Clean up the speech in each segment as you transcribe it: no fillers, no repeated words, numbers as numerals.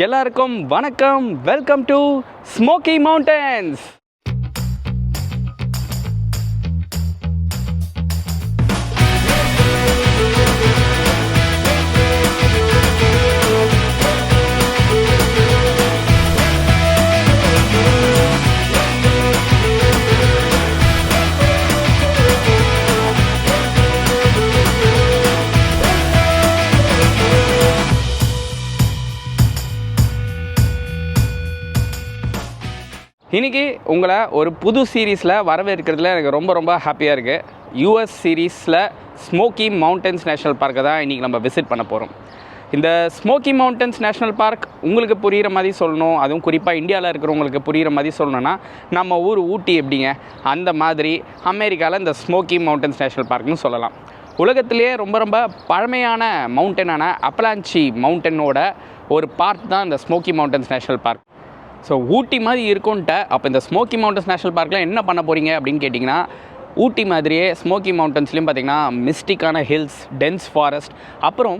எல்லாருக்கும் வணக்கம். Welcome to smoky mountains. இன்றைக்கி உங்களை ஒரு புது சீரீஸில் வரவேற்கிறதுல எனக்கு ரொம்ப ஹாப்பியாக இருக்குது. யூஎஸ் சீரீஸில் ஸ்மோக்கி மவுண்டன்ஸ் நேஷ்னல் பார்க்கை தான் இன்றைக்கி நம்ம விசிட் பண்ண போகிறோம். இந்த ஸ்மோக்கி மவுண்டன்ஸ் நேஷ்னல் பார்க் உங்களுக்கு புரிகிற மாதிரி சொல்லணும், அதுவும் குறிப்பாக இந்தியாவில் இருக்கிறவங்களுக்கு புரிகிற மாதிரி சொல்லணுன்னா நம்ம ஊர் ஊட்டி எப்படிங்க அந்த மாதிரி அமெரிக்காவில் இந்த ஸ்மோக்கி மவுண்டன்ஸ் நேஷ்னல் பார்க்னு சொல்லலாம். உலகத்திலேயே ரொம்ப பழமையான மவுண்டனான அப்பலாஞ்சி மவுண்டனோட ஒரு பார்ட் தான் இந்த Smoky Mountains National Park. So Ooty மாதிரி இருக்கும்ன்ட்டு அப்போ இந்த ஸ்மோக்கி மவுண்டன்ஸ் நேஷ்னல் பார்க்கில் என்ன பண்ண போகிறீங்க அப்படின்னு கேட்டிங்கன்னா, ஊட்டி மாதிரியே ஸ்மோக்கி மவுண்டன்ஸ்லேயும் பார்த்திங்கன்னா மிஸ்டிக்கான ஹில்ஸ், டென்ஸ் ஃபாரஸ்ட், அப்புறம்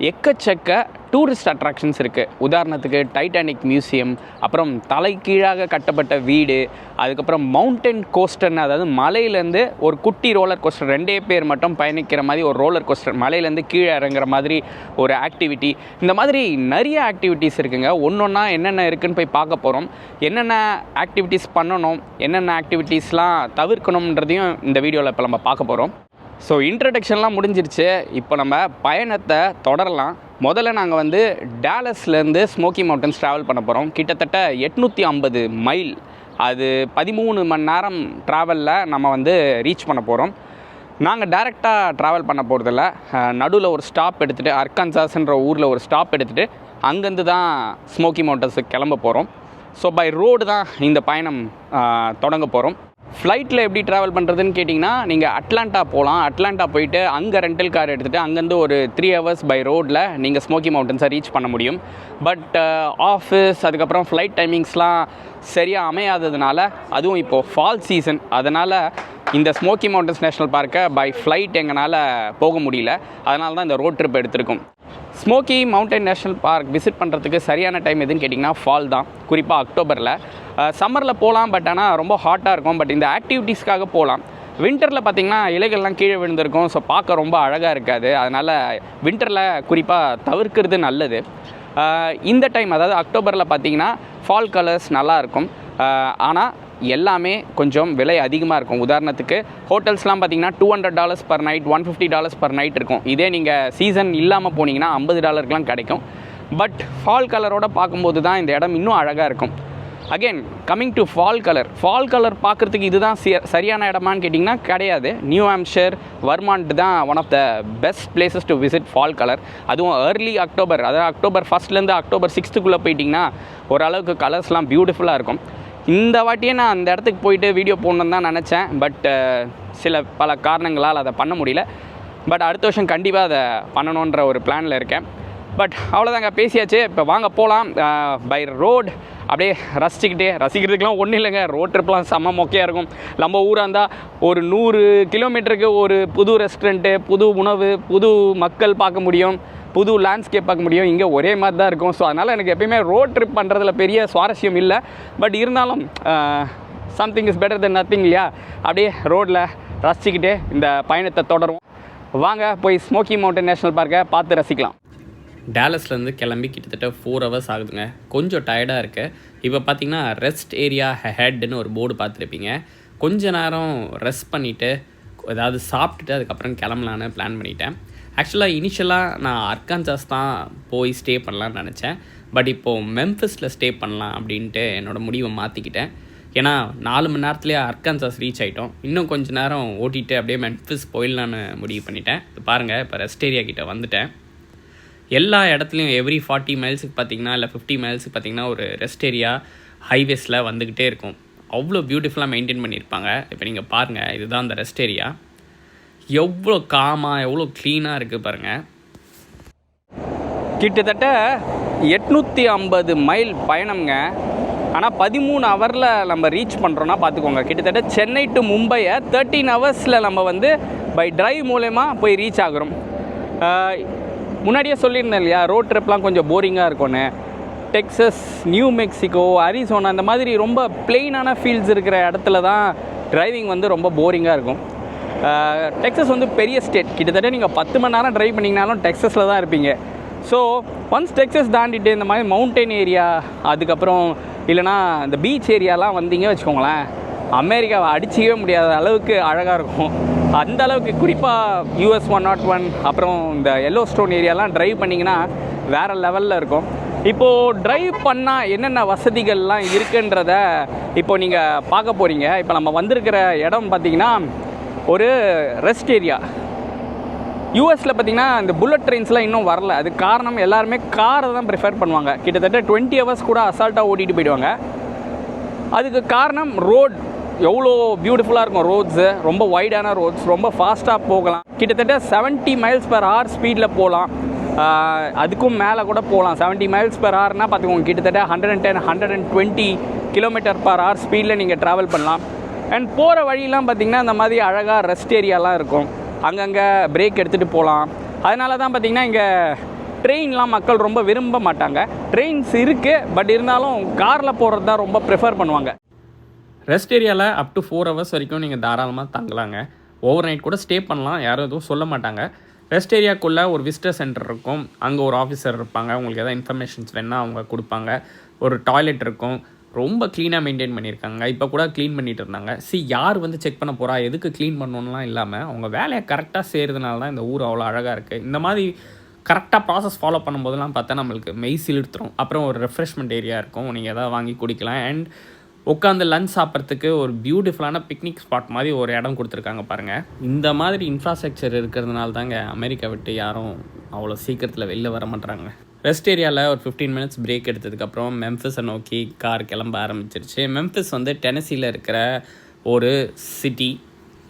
எக்கச்சக்க டூரிஸ்ட் அட்ராக்ஷன்ஸ் இருக்குது. உதாரணத்துக்கு டைட்டானிக் மியூசியம், அப்புறம் தலைகீழாக கட்டப்பட்ட வீடு, அதுக்கப்புறம் மவுண்டன் கோஸ்டர்னு, அதாவது மலையிலேருந்து ஒரு குட்டி ரோலர் கோஸ்டர், 2 பேர் மட்டும் பயணிக்கிற மாதிரி ஒரு ரோலர் கோஸ்டர், மலையிலேருந்து கீழே இறங்குற மாதிரி ஒரு ஆக்டிவிட்டி. இந்த மாதிரி நிறைய ஆக்டிவிட்டீஸ் இருக்குங்க. ஒன்றா என்னென்ன இருக்குதுன்னு போய் பார்க்க போகிறோம். என்னென்ன ஆக்டிவிட்டீஸ் பண்ணணும், என்னென்ன ஆக்டிவிட்டீஸ்லாம் தவிர்க்கணுன்றதையும் இந்த வீடியோவில் இப்போ நம்ம பார்க்க போகிறோம். ஸோ இன்ட்ரடக்ஷன்லாம் முடிஞ்சிருச்சு. இப்போ நம்ம பயணத்தை தொடரலாம். முதல்ல நாங்கள் டாலஸ்லேருந்து ஸ்மோக்கி மவுண்டன்ஸ் ட்ராவல் பண்ண போகிறோம். கிட்டத்தட்ட 850 மைல், அது 13 மணி நேரம் ட்ராவலில் நம்ம ரீச் பண்ண போகிறோம். நாங்கள் டைரெக்டாக ட்ராவல் பண்ண போகிறதில்ல, நடுவில் ஒரு ஸ்டாப் எடுத்துகிட்டு, அர்கான்சாஸ்ன்ற ஊரில் ஒரு ஸ்டாப் எடுத்துகிட்டு அங்கேருந்து தான் ஸ்மோக்கி மவுண்டன்ஸுக்கு கிளம்ப போகிறோம். ஸோ பை ரோடு தான் இந்த பயணம் தொடங்க போகிறோம். ஃப்ளைட்டில் எப்படி ட்ராவல் பண்ணுறதுன்னு கேட்டிங்கன்னா, நீங்கள் அட்லாண்டா போகலாம். அட்லாண்டா போயிட்டு அங்கே ரெண்டல் கார் எடுத்துகிட்டு அங்கேருந்து ஒரு 3 ஹவர்ஸ் பை ரோடில் நீங்கள் ஸ்மோக்கி மவுண்டன்ஸை ரீச் பண்ண முடியும். பட் ஆஃபீஸ் அதுக்கப்புறம் ஃப்ளைட் டைமிங்ஸ்லாம் சரியாக அமையாததுனால, அதுவும் இப்போது ஃபால் சீசன், அதனால் இந்த ஸ்மோக்கி மவுண்டன்ஸ் நேஷ்னல் பார்க்கை பை ஃப்ளைட் எங்களால் போக முடியல. அதனால தான் இந்த ரோட் ட்ரிப் எடுத்திருக்கோம். Smoky Mountain National Park visit பண்ணுறதுக்கு சரியான டைம் எதுன்னு கேட்டிங்கன்னா ஃபால் தான், குறிப்பாக அக்டோபரில். சம்மரில் போகலாம், பட் ஆனால் ரொம்ப ஹாட்டாக இருக்கும். பட் இந்த ஆக்டிவிட்டீஸ்க்காக போகலாம். வின்டரில் பார்த்திங்கன்னா இலைகள்லாம் கீழே விழுந்திருக்கும். ஸோ பார்க்க ரொம்ப அழகாக இருக்காது. அதனால் வின்டரில் குறிப்பாக தவிர்க்கிறது நல்லது. இந்த டைம், அதாவது அக்டோபரில் பார்த்திங்கன்னா ஃபால் கலர்ஸ் நல்லாயிருக்கும். ஆனால் எல்லாமே கொஞ்சம் விலை அதிகமாக இருக்கும். உதாரணத்துக்கு ஹோட்டல்ஸ்லாம் பார்த்திங்கன்னா $200 பர் நைட், $150 பர் நைட் இருக்கும். இதே நீங்கள் சீசன் இல்லாமல் போனீங்கன்னா $50 கிடைக்கும். பட் ஃபால் கலரோடு பார்க்கும்போது தான் இந்த இடம் இன்னும் அழகாக இருக்கும். Again coming to fall colour பார்க்குறதுக்கு இதுதான் சரியான இடமான்னு கேட்டிங்கன்னா கிடையாது. நியூ ஹாம்ப்ஷர், வர்மாண்ட் தான் one of the best places to visit fall colour. அதுவும் ஏர்லி அக்டோபர், அதாவது October 1 October 6 போயிட்டிங்கன்னா ஓரளவுக்கு கலர்ஸ்லாம் பியூட்டிஃபுல்லாக இருக்கும். இந்த வாட்டியே நான் அந்த இடத்துக்கு போயிட்டு வீடியோ போடணுன்னு தான் நினச்சேன். பட் பல காரணங்களால் அதை பண்ண முடியல. பட் அடுத்த வருஷம் கண்டிப்பாக அதை பண்ணணுன்ற ஒரு பிளானில் இருக்கேன். பட் அவ்வளோதாங்க, பேசியாச்சு. இப்போ வாங்க போகலாம். பை ரோட் அப்படியே ரசிக்கிறதுக்கெலாம் ஒன்றும் இல்லைங்க. ரோட் ட்ரிப்லாம் செம்ம மொக்கையாக இருக்கும். நம்ம ஊராக இருந்தால் ஒரு 100 கிலோமீட்டருக்கு ஒரு புது ரெஸ்டாரண்ட்டு, புது உணவு, புது மக்கள் பார்க்க முடியும், புது லேண்ட்ஸ்கேப் பார்க்க முடியும். இங்கே ஒரே மாதிரி தான் இருக்கும். ஸோ அதனால் எனக்கு எப்பயுமே ரோட் ட்ரிப் பண்ணுறதுல பெரிய சுவாரஸ்யம் இல்லை. பட் இருந்தாலும் something is better then nothing இல்லையா? அப்படியே ரோட்டில் ரசிச்சுக்கிட்டே இந்த பயணத்தை தொடரும். வாங்க போய் ஸ்மோக்கி மவுண்டன் நேஷ்னல் பார்க்கை பார்த்து ரசிக்கலாம். டாலஸ்லேருந்து கிளம்பி கிட்டத்தட்ட 4 ஹவர்ஸ் ஆகுதுங்க. கொஞ்சம் டயர்டாக இருக்குது. இப்போ பார்த்திங்கன்னா ரெஸ்ட் ஏரியா ஹெட்னு ஒரு போர்டு பார்த்துருப்பீங்க. கொஞ்ச நேரம் ரெஸ்ட் பண்ணிவிட்டு ஏதாவது சாப்பிட்டுட்டு அதுக்கப்புறம் கிளம்பலான்னு பிளான் பண்ணிட்டேன். ஆக்சுவலாக இனிஷியலாக நான் அர்கான்சாஸ் தான் போய் ஸ்டே பண்ணலான்னு நினச்சேன். பட் இப்போது மெம்பிஸில் ஸ்டே பண்ணலாம் அப்படின்ட்டு என்னோடய முடிவை மாற்றிக்கிட்டேன். ஏன்னா 4 மணி நேரத்துலேயே அர்கான்சாஸ் ரீச் ஆகிட்டோம். இன்னும் கொஞ்சம் நேரம் ஓட்டிகிட்டு அப்படியே மெம்பிஸ் போயிடலான்னு முடிவு பண்ணிட்டேன். இப்போ பாருங்கள், இப்போ ரெஸ்ட் ஏரியா கிட்டே வந்துட்டேன். எல்லா இடத்துலையும் எவ்ரி 40 மைல்ஸுக்கு பார்த்திங்கன்னா, இல்லை 50 மைல்ஸுக்கு பார்த்திங்கன்னா ஒரு ரெஸ்ட் ஏரியா ஹைவேஸில் வந்துக்கிட்டே இருக்கும். அவ்வளோ பியூட்டிஃபுல்லாக மெயின்டைன் பண்ணியிருப்பாங்க. இப்போ நீங்கள் பாருங்கள், இதுதான் அந்த ரெஸ்ட் ஏரியா. எவ்வளோ காமாக, எவ்வளோ க்ளீனாக இருக்குது பாருங்கள். கிட்டத்தட்ட 850 மைல் பயணம்ங்க. ஆனால் 13 ஹவரில் நம்ம ரீச் பண்ணுறோன்னா பார்த்துக்கோங்க. கிட்டத்தட்ட சென்னை டு மும்பையை 13 ஹவர்ஸில் நம்ம பை டிரைவ் மூலயமா போய் ரீச் ஆகிறோம். முன்னாடியே சொல்லியிருந்தேன் இல்லையா, ரோட் ட்ரிப்லாம் கொஞ்சம் போரிங்காக இருக்கும்னு. டெக்ஸஸ், நியூ மெக்சிகோ, அரிசோனா இந்த மாதிரி ரொம்ப பிளெயினான ஃபீல்ட்ஸ் இருக்கிற இடத்துல தான் டிரைவிங் வந்து ரொம்ப போரிங்காக இருக்கும். டெக்ஸஸ் வந்து பெரிய ஸ்டேட், கிட்டத்தட்ட நீங்கள் 10 மணி நேரம் ட்ரைவ் பண்ணிங்கனாலும் டெக்ஸஸில் தான் இருப்பீங்க. ஸோ ஒன்ஸ் டெக்ஸஸ் தாண்டிட்டு இந்த மாதிரி மவுண்டன் ஏரியா, அதுக்கப்புறம் இல்லைனா இந்த பீச் ஏரியாலாம் வந்தீங்க வச்சுக்கோங்களேன், அமெரிக்காவை அடிச்சிக்கவே முடியாத அளவுக்கு அழகாக இருக்கும். அந்த அளவுக்கு குறிப்பாக US 101 அப்புறம் இந்த எல்லோஸ்டோன் ஏரியாலாம் ட்ரைவ் பண்ணிங்கன்னா வேறு லெவலில் இருக்கும். இப்போது ட்ரைவ் பண்ணால் என்னென்ன வசதிகள்லாம் இருக்குன்றத இப்போ நீங்கள் பார்க்க போகிறீங்க. இப்போ நம்ம வந்திருக்கிற இடம் பார்த்திங்கன்னா ஒரு ரெஸ்ட் ஏரியா. யூஎஸில் பார்த்திங்கன்னா இந்த புல்லட் ட்ரெயின்ஸ்லாம் இன்னும் வரல. அதுக்கு காரணம் எல்லாருமே காரை தான் ப்ரிஃபர் பண்ணுவாங்க. கிட்டத்தட்ட 20 ஹவர்ஸ் கூட அசால்ட்டாக ஓட்டிகிட்டு போயிடுவாங்க. அதுக்கு காரணம் ரோட் எவ்வளோ பியூட்டிஃபுல்லாக இருக்கும். ரோட்ஸு ரொம்ப வைடான ரோட்ஸ், ரொம்ப ஃபாஸ்ட்டாக போகலாம். கிட்டத்தட்ட 70 mph ஸ்பீடில் போகலாம். அதுக்கும் மேலே கூட போகலாம். 70 mph பார்த்துக்கோங்க, கிட்டத்தட்ட 110-120 km/h ஸ்பீடில் நீங்கள் ட்ராவல் பண்ணலாம். அண்ட் போகிற வழியெலாம் பார்த்திங்கன்னா இந்த மாதிரி அழகாக ரெஸ்ட் ஏரியாலாம் இருக்கும். அங்கங்கே பிரேக் எடுத்துகிட்டு போகலாம். அதனால தான் பார்த்திங்கன்னா இங்கே ட்ரெயின்லாம் மக்கள் ரொம்ப விரும்ப மாட்டாங்க. ட்ரெயின்ஸ் இருக்குது, பட் இருந்தாலும் காரில் போகிறது தான் ரொம்ப ப்ரிஃபர் பண்ணுவாங்க. ரெஸ்ட் ஏரியாவில் அப் டு 4 hours வரைக்கும் நீங்கள் தாராளமாக தங்கலாங்க. ஓவர் நைட் கூட ஸ்டே பண்ணலாம், யாரும் எதுவும் சொல்ல மாட்டாங்க. ரெஸ்ட் ஏரியாக்குள்ளே ஒரு விசிட்டர் சென்டர் இருக்கும். அங்கே ஒரு ஆஃபீஸர் இருப்பாங்க. உங்களுக்கு எதாவது இன்ஃபர்மேஷன்ஸ் வேணால் அவங்க கொடுப்பாங்க. ஒரு டாய்லெட் இருக்கும். ரொம்ப க்ளீனாக மெயின்டைன் பண்ணியிருக்காங்க. இப்போ கூட க்ளீன் பண்ணிகிட்டு இருந்தாங்க. யார் வந்து செக் பண்ண போகிறா, எதுக்கு க்ளீன் பண்ணணும்லாம் இல்லாமல் அவங்க வேலையை கரெக்டாக செய்கிறதுனால தான் இந்த ஊர் அவ்வளோ அழகாக இருக்குது. இந்த மாதிரி கரெக்டாக ப்ராசஸ் ஃபாலோ பண்ணும்போதெல்லாம் பார்த்தா நம்மளுக்கு மெய் சிலிர்த்துரும். அப்புறம் ஒரு ரெஃப்ரெஷ்மெண்ட் ஏரியா இருக்கும், நீங்கள் எதாவது வாங்கி குடிக்கலாம். அண்ட் உட்காந்து லஞ்ச் சாப்பிட்றதுக்கு ஒரு பியூட்டிஃபுல்லான பிக்னிக் ஸ்பாட் மாதிரி ஒரு இடம் கொடுத்துருக்காங்க பாருங்கள். இந்த மாதிரி இன்ஃப்ராஸ்ட்ரக்சர் இருக்கிறதுனால தாங்க அமெரிக்கா விட்டு யாரும் அவ்வளோ சீக்கிரத்தில் வெளில வர மாட்டாங்க. ரெஸ்ட் ஏரியாவில் ஒரு 15 minutes பிரேக் எடுத்ததுக்கப்புறம் மெம்ஃபிஸை நோக்கி கார் கிளம்ப ஆரம்பிச்சிருச்சு. மெம்ஃபிஸ் வந்து டெனசியில் இருக்கிற ஒரு சிட்டி.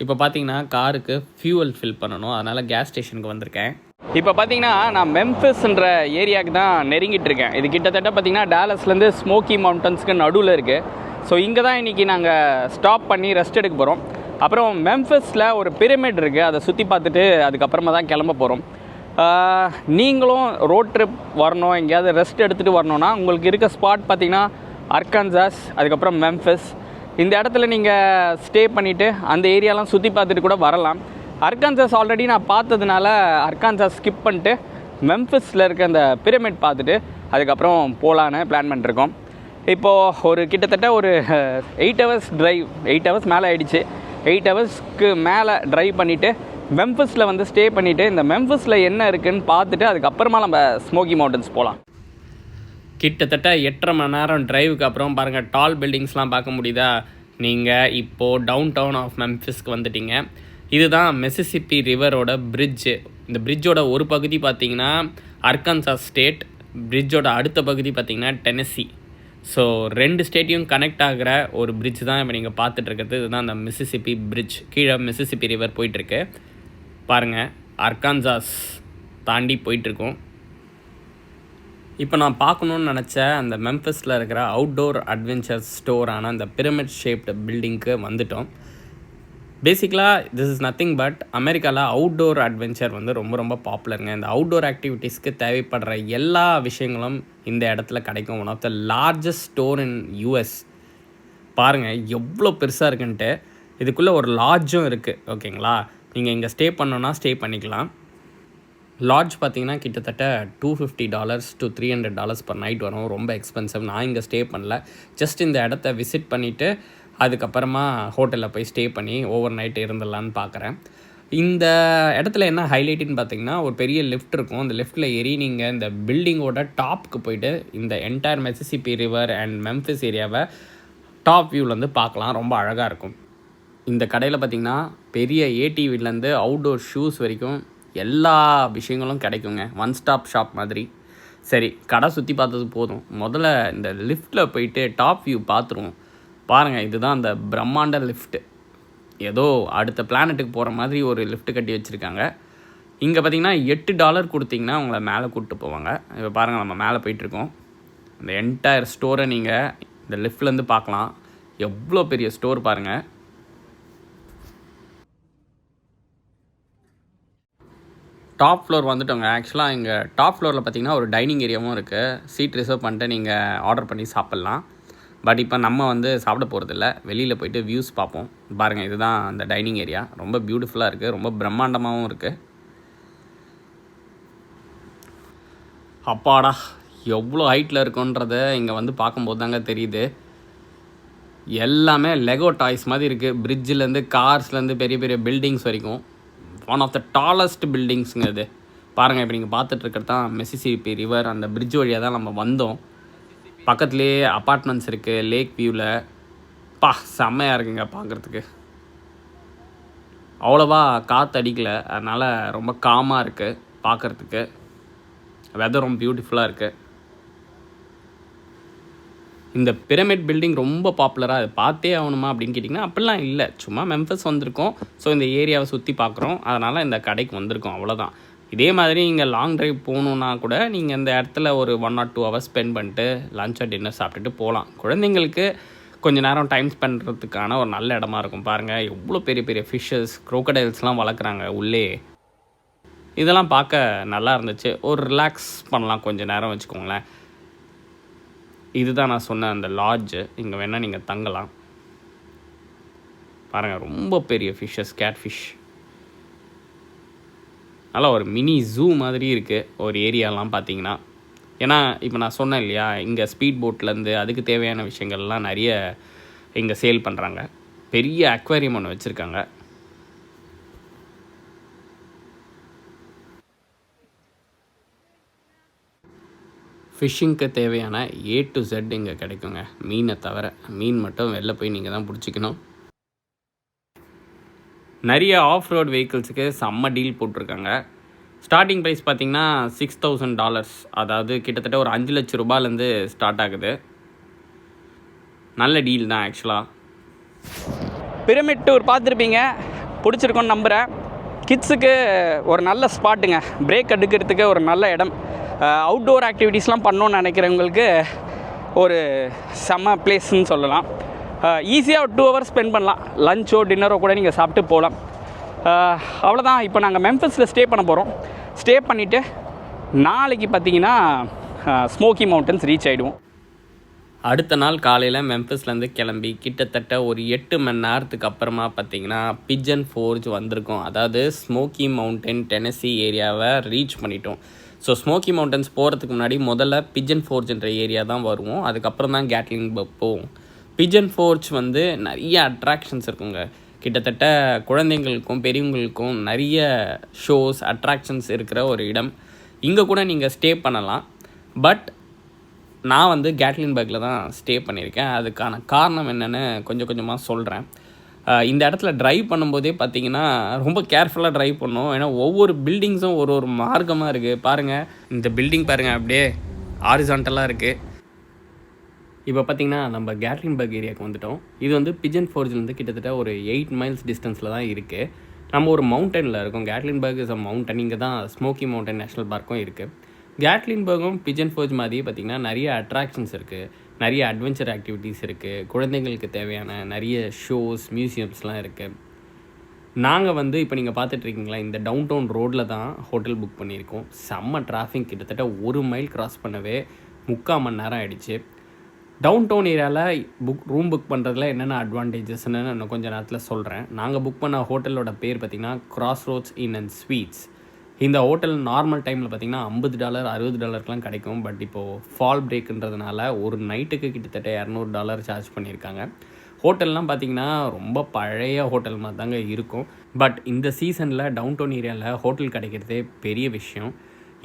இப்போ பார்த்தீங்கன்னா காருக்கு ஃபியூவல் ஃபில் பண்ணணும், அதனால் கேஸ் ஸ்டேஷனுக்கு வந்திருக்கேன். இப்போ பார்த்தீங்கன்னா நான் மெம்ஃபிஸ்ன்ற ஏரியாவுக்கு தான் நெருங்கிட்டு இருக்கேன். இது கிட்டத்தட்ட பார்த்தீங்கன்னா டாலஸ்லேருந்து ஸ்மோக்கி மவுண்டன்ஸ்க்கு நடுவில் இருக்குது. ஸோ இங்கே தான் இன்றைக்கி நாங்கள் ஸ்டாப் பண்ணி ரெஸ்ட் எடுக்க போகிறோம். அப்புறம் மெம்ஃபிஸில் ஒரு பிரமிட் இருக்குது, அதை சுற்றி பார்த்துட்டு அதுக்கப்புறமா தான் கிளம்ப போகிறோம். நீங்களும் ரோட் ட்ரிப் வரணும், எங்கேயாவது ரெஸ்ட் எடுத்துகிட்டு வரணுன்னா உங்களுக்கு இருக்க ஸ்பாட் பார்த்திங்கன்னா அர்கான்சாஸ், அதுக்கப்புறம் மெம்ஃபிஸ். இந்த இடத்துல நீங்கள் ஸ்டே பண்ணிவிட்டு அந்த ஏரியாலாம் சுற்றி பார்த்துட்டு கூட வரலாம். அர்கான்சாஸ் ஆல்ரெடி நான் பார்த்ததுனால அர்கான்சாஸ் ஸ்கிப் பண்ணிட்டு மெம்ஃபிஸில் இருக்க அந்த பிரமிட் பார்த்துட்டு அதுக்கப்புறம் போகலான்னு பிளான் பண்ணிருக்கோம். இப்போது ஒரு கிட்டத்தட்ட ஒரு 8 hours ட்ரைவ், 8 hours மேலே ஆகிடுச்சு. 8 hours மேலே ட்ரைவ் பண்ணிவிட்டு மெம்ஃபிஸில் வந்து ஸ்டே பண்ணிவிட்டு இந்த மெம்ஃபிஸில் என்ன இருக்குதுன்னு பார்த்துட்டு அதுக்கப்புறமா நம்ம ஸ்மோக்கி மவுண்டன்ஸ் போகலாம். கிட்டத்தட்ட 8.5 மணி நேரம் ட்ரைவுக்கு அப்புறம் பாருங்கள் டால் பில்டிங்ஸ்லாம் பார்க்க முடியுதா. நீங்கள் இப்போது டவுன் டவுன் ஆஃப் மெம்ஃபிஸ்க்கு வந்துட்டீங்க. இதுதான் மிசிசிப்பி ரிவரோட பிரிட்ஜு. இந்த பிரிட்ஜோட ஒரு பகுதி பார்த்திங்கன்னா அர்கான்சாஸ் ஸ்டேட், பிரிட்ஜோட அடுத்த பகுதி பார்த்திங்கன்னா டெனசி. ஸோ 2 ஸ்டேட்டையும் கனெக்ட் ஆகிற ஒரு பிரிட்ஜ் தான் இப்போ நீங்கள் பார்த்துட்ருக்கிறது. இதுதான் அந்த மிசிசிப்பி பிரிட்ஜ். கீழே மிசிசிப்பி ரிவர் போயிட்டுருக்கு பாருங்கள். அர்கான்சாஸ் தாண்டி போயிட்டுருக்கோம். இப்போ நான் பார்க்கணுன்னு நினச்ச அந்த மெம்ஃபிஸில் இருக்கிற அவுட்டோர் அட்வென்ச்சர் ஸ்டோரான அந்த பிரமிட் ஷேப்டு பில்டிங்க்கு வந்துட்டோம். பேசிக்கலாக திஸ் இஸ் நத்திங் பட் அமெரிக்காவில் அவுட்டோர் அட்வென்ச்சர் வந்து ரொம்ப ரொம்ப பாப்புலருங்க. இந்த அவுட்டோர் ஆக்டிவிட்டீஸ்க்கு தேவைப்படுற எல்லா விஷயங்களும் இந்த இடத்துல கிடைக்கும். One of the largest store in US. பாருங்கள் எவ்வளோ பெருசாக இருக்குன்ட்டு. இதுக்குள்ளே ஒரு லாட்ஜும் இருக்குது, ஓகேங்களா. நீங்கள் இங்கே ஸ்டே பண்ணோன்னா ஸ்டே பண்ணிக்கலாம். லாட்ஜ் பார்த்திங்கன்னா கிட்டத்தட்ட $250 to $300 per night வரும். ரொம்ப எக்ஸ்பென்சிவ். நான் இங்கே ஸ்டே பண்ணல, ஜஸ்ட் இந்த இடத்த விசிட் பண்ணிவிட்டு அதுக்கப்புறமா ஹோட்டலில் போய் ஸ்டே பண்ணி ஓவர் நைட் இருந்துடலான்னு பார்க்குறேன். இந்த இடத்துல என்ன ஹைலைட்டுன்னு பார்த்திங்கன்னா ஒரு பெரிய லிஃப்ட் இருக்கும். அந்த லிஃப்ட்டில் ஏறி நீங்கள் இந்த பில்டிங்கோட டாப்புக்கு போய்ட்டு இந்த entire Mississippi river and Memphis ஏரியாவை டாப் வியூவிலேருந்து பார்க்கலாம். ரொம்ப அழகாக இருக்கும். இந்த கடையில் பார்த்திங்கன்னா பெரிய ஏடிவிலேருந்து அவுட்டோர் ஷூஸ் வரைக்கும் எல்லா விஷயங்களும் கிடைக்குங்க. ஒன் ஸ்டாப் ஷாப் மாதிரி. சரி, கடை சுற்றி பார்த்தது போதும், முதல்ல இந்த லிஃப்ட்டில் போயிட்டு டாப் வியூ பார்த்துருவோம். பாருங்கள், இதுதான் அந்த பிரம்மாண்ட லிஃப்ட்டு. ஏதோ அடுத்த பிளானட்டுக்கு போகிற மாதிரி ஒரு லிஃப்ட்டு கட்டி வச்சுருக்காங்க. இங்கே பார்த்திங்கன்னா $8 கொடுத்திங்கன்னா உங்களை மேலே கூப்பிட்டு போவாங்க. இப்போ பாருங்கள், நம்ம மேலே போயிட்டுருக்கோம். இந்த என்டையர் ஸ்டோரை நீங்கள் இந்த லிஃப்ட்லேருந்து பார்க்கலாம். எவ்வளோ பெரிய ஸ்டோர் பாருங்கள். டாப் ஃப்ளோர் வந்துட்டோங்க. ஆக்சுவலாக இங்கே டாப் ஃப்ளோரில் பார்த்தீங்கன்னா ஒரு டைனிங் ஏரியாவும் இருக்குது. சீட் ரிசர்வ் பண்ணிட்டு நீங்கள் ஆர்டர் பண்ணி சாப்பிட்லாம். பட் இப்போ நம்ம வந்து சாப்பிட போகிறதில்ல, வெளியில் போய்ட்டு வியூஸ் பார்ப்போம். பாருங்கள், இதுதான் அந்த டைனிங் ஏரியா. ரொம்ப பியூட்டிஃபுல்லாக இருக்குது, ரொம்ப பிரம்மாண்டமாகவும் இருக்குது. அப்பாடா, எவ்வளோ ஹைட்டில் இருக்குன்றத இங்கே வந்து பார்க்கும்போது தாங்க தெரியுது. எல்லாமே லெகோ டாய்ஸ் மாதிரி இருக்குது. பிரிட்ஜிலேருந்து கார்ஸ்லேருந்து பெரிய பெரிய பில்டிங்ஸ் வரைக்கும் ஒன் ஆஃப் த டாலஸ்ட் பில்டிங்ஸுங்க இது. பாருங்கள், இப்போ நீங்கள் பார்த்துட்ருக்கிறது தான் மிசிசிப்பி ரிவர். அந்த பிரிட்ஜ் வழியாக தான் நம்ம வந்தோம். பக்கத்துலேயே அப்பார்ட்மெண்ட்ஸ் இருக்குது லேக் வியூவில். செம்மையாக இருக்குங்க பார்க்குறதுக்கு. அவ்வளோவா காற்று அடிக்கலை, அதனால் ரொம்ப காமாக இருக்குது பார்க்குறதுக்கு. வெதர் ரொம்ப பியூட்டிஃபுல்லாக இருக்குது. இந்த பிரமிட் பில்டிங் ரொம்ப பாப்புலராக, அது பார்த்தே ஆகணுமா அப்படின்னு கேட்டிங்கன்னா அப்படிலாம் இல்லை. சும்மா மெம்பஸ் வந்திருக்கோம், ஸோ இந்த ஏரியாவை சுற்றி பார்க்குறோம், அதனால் இந்த கடைக்கு வந்திருக்கோம், அவ்வளோதான். இதே மாதிரி நீங்கள் லாங் ட்ரைவ் போகணுன்னா கூட நீங்கள் இந்த இடத்துல ஒரு 1 or 2 hours ஸ்பெண்ட் பண்ணிட்டு லஞ்ச் ஆர் டின்னர் சாப்பிட்டுட்டு போகலாம். குழந்தைங்களுக்கு கொஞ்சம் நேரம் டைம் ஸ்பெண்ட் பண்ணுறதுக்கான ஒரு நல்ல இடமா இருக்கும். பாருங்கள், எவ்வளோ பெரிய பெரிய ஃபிஷ்ஷஸ், க்ரோக்கடைல்ஸ்லாம் வளர்க்குறாங்க உள்ளே. இதெல்லாம் பார்க்க நல்லா இருந்துச்சு. ஒரு ரிலாக்ஸ் பண்ணலாம் கொஞ்சம் நேரம் வச்சுக்கோங்களேன். இதுதான் நான் சொன்ன அந்த லாட்ஜு. இங்கே வேணால் நீங்கள் தங்கலாம். பாருங்கள், ரொம்ப பெரிய ஃபிஷ்ஷஸ், கேட் ஃபிஷ். நல்லா ஒரு மினி ஜூ மாதிரி இருக்குது ஒரு ஏரியாலாம் பார்த்தீங்கன்னா. ஏன்னா இப்போ நான் சொன்னேன் இல்லையா, இங்கே ஸ்பீட் போட்லேருந்து அதுக்கு தேவையான விஷயங்கள்லாம் நிறைய இங்கே சேல் பண்ணுறாங்க. பெரிய அக்வேரியம் ஒன்று வச்சுருக்காங்க. ஃபிஷ்ஷிங்க்கு தேவையான A to Z இங்கே கிடைக்குங்க. மீனை தவிர, மீன் மட்டும் வெளில போய் நீங்கள் தான் பிடிச்சிக்கணும். நிறைய ஆஃப் ரோட் வெஹிக்கிள்ஸுக்கு செம்ம டீல் போட்டிருக்காங்க. ஸ்டார்டிங் ப்ரைஸ் பார்த்திங்கன்னா $6,000, அதாவது கிட்டத்தட்ட ஒரு 5 லட்சம் ரூபாயிலேருந்து ஸ்டார்ட் ஆகுது. நல்ல டீல் தான் ஆக்சுவலாக. பிரமிட் டூர் பார்த்துருப்பீங்க, பிடிச்சிருக்கோன்னு நம்புகிறேன். கிட்ஸுக்கு ஒரு நல்ல ஸ்பாட்டுங்க, பிரேக் எடுக்கிறதுக்கு ஒரு நல்ல இடம். அவுட்டோர் ஆக்டிவிட்டீஸ்லாம் பண்ணணுன்னு நினைக்கிறவங்களுக்கு ஒரு செம்ம பிளேஸ்ன்னு சொல்லலாம். ஈஸியாக ஒரு 2 hours ஸ்பெண்ட் பண்ணலாம். லஞ்சோ டின்னரோ கூட நீங்கள் சாப்பிட்டு போகலாம். அவ்வளோதான். இப்போ நாங்கள் மெம்பஸில் ஸ்டே பண்ண போகிறோம். ஸ்டே பண்ணிவிட்டு நாளைக்கு பார்த்தீங்கன்னா ஸ்மோக்கி மவுண்டன்ஸ் ரீச் ஆகிடுவோம். அடுத்த நாள் காலையில் மெம்பஸ்லேருந்து கிளம்பி கிட்டத்தட்ட ஒரு 8 மணி நேரத்துக்கு அப்புறமா பார்த்தீங்கன்னா பிஜன் ஃபோர்ஜ் வந்திருக்கோம். அதாவது ஸ்மோக்கி மவுண்டன் டெனசி ஏரியாவை ரீச் பண்ணிட்டோம். ஸோ ஸ்மோக்கி மவுண்டன்ஸ் போகிறதுக்கு முன்னாடி முதல்ல பிஜன் ஃபோர்ஜ்ன்ற ஏரியா தான் வருவோம். அதுக்கப்புறம் தான் கேட்லின்பர்க் போவோம். பிஜன் ஃபோர்ஜ் வந்து நிறைய அட்ராக்ஷன்ஸ் இருக்குங்க. கிட்டத்தட்ட குழந்தைங்களுக்கும் பெரியவங்களுக்கும் நிறைய ஷோஸ் அட்ராக்ஷன்ஸ் இருக்கிற ஒரு இடம். இங்கே கூட நீங்கள் ஸ்டே பண்ணலாம். பட் நான் வந்து கேட்லின்பர்க்கில் தான் ஸ்டே பண்ணியிருக்கேன். அதுக்கான காரணம் என்னென்னு கொஞ்சம் கொஞ்சமாக சொல்கிறேன். இந்த இடத்துல ட்ரைவ் பண்ணும்போதே பார்த்தீங்கன்னா ரொம்ப கேர்ஃபுல்லாக ட்ரைவ் பண்ணணும். ஏன்னா ஒவ்வொரு பில்டிங்ஸும் ஒரு ஒரு மார்க்கமாக இருக்குது. பாருங்கள், இந்த பில்டிங் பாருங்கள், அப்படியே ஹாரிசான்டலாக இருக்குது. இப்போ பார்த்திங்கன்னா நம்ம கேட்லின்பர்க் ஏரியாவுக்கு வந்துவிட்டோம். இது வந்து பிஜன் ஃபோர்ஜ்லேருந்து கிட்டத்தட்ட ஒரு 8 miles டிஸ்டன்ஸில் தான் இருக்குது. நம்ம ஒரு மவுண்டனில் இருக்கோம். கேட்லின்பர்க் இஸ் அ மவுண்டன். இங்கே தான் ஸ்மோக்கி மவுண்டன் நேஷ்னல் பார்க்கும் இருக்குது. கேட்லின்பர்க்கும் பிஜன் ஃபோர்ஜ் மாதிரி பார்த்திங்கன்னா நிறைய அட்ராக்ஷன்ஸ் இருக்குது, நிறைய அட்வென்ச்சர் ஆக்டிவிட்டீஸ் இருக்குது, குழந்தைங்களுக்கு தேவையான நிறைய ஷோஸ், மியூசியம்ஸ்லாம் இருக்குது. நாங்கள் வந்து இப்போ நீங்கள் பார்த்துட்ருக்கீங்களா, இந்த டவுன் டவுன் ரோட்டில் தான் ஹோட்டல் புக் பண்ணியிருக்கோம். செம்ம டிராஃபிக், கிட்டத்தட்ட 1 mile கிராஸ் பண்ணவே 3/4 மணி நேரம் ஆகிடுச்சு. டவுன் டவுன் ஏரியாவில் ரூம் புக் பண்ணுறதுல என்னென்ன அட்வான்டேஜஸ்ன்னு நான் கொஞ்சம் நேரத்தில் சொல்கிறேன். நாங்கள் புக் பண்ண ஹோட்டலோட பேர் பார்த்திங்கன்னா Crossroads Inn and Suites. இந்த ஹோட்டல் நார்மல் டைமில் பார்த்திங்கன்னா $50 $60 கிடைக்கும். பட் இப்போது ஃபால் பிரேக்குன்றதுனால ஒரு நைட்டுக்கு கிட்டத்தட்ட $200 சார்ஜ் பண்ணியிருக்காங்க. ஹோட்டல்லாம் பார்த்திங்கன்னா ரொம்ப பழைய ஹோட்டல் மாதிரி தாங்க இருக்கும். பட் இந்த சீசனில் டவுன் டவுன் ஏரியாவில் ஹோட்டல் கிடைக்கிறதே பெரிய விஷயம்.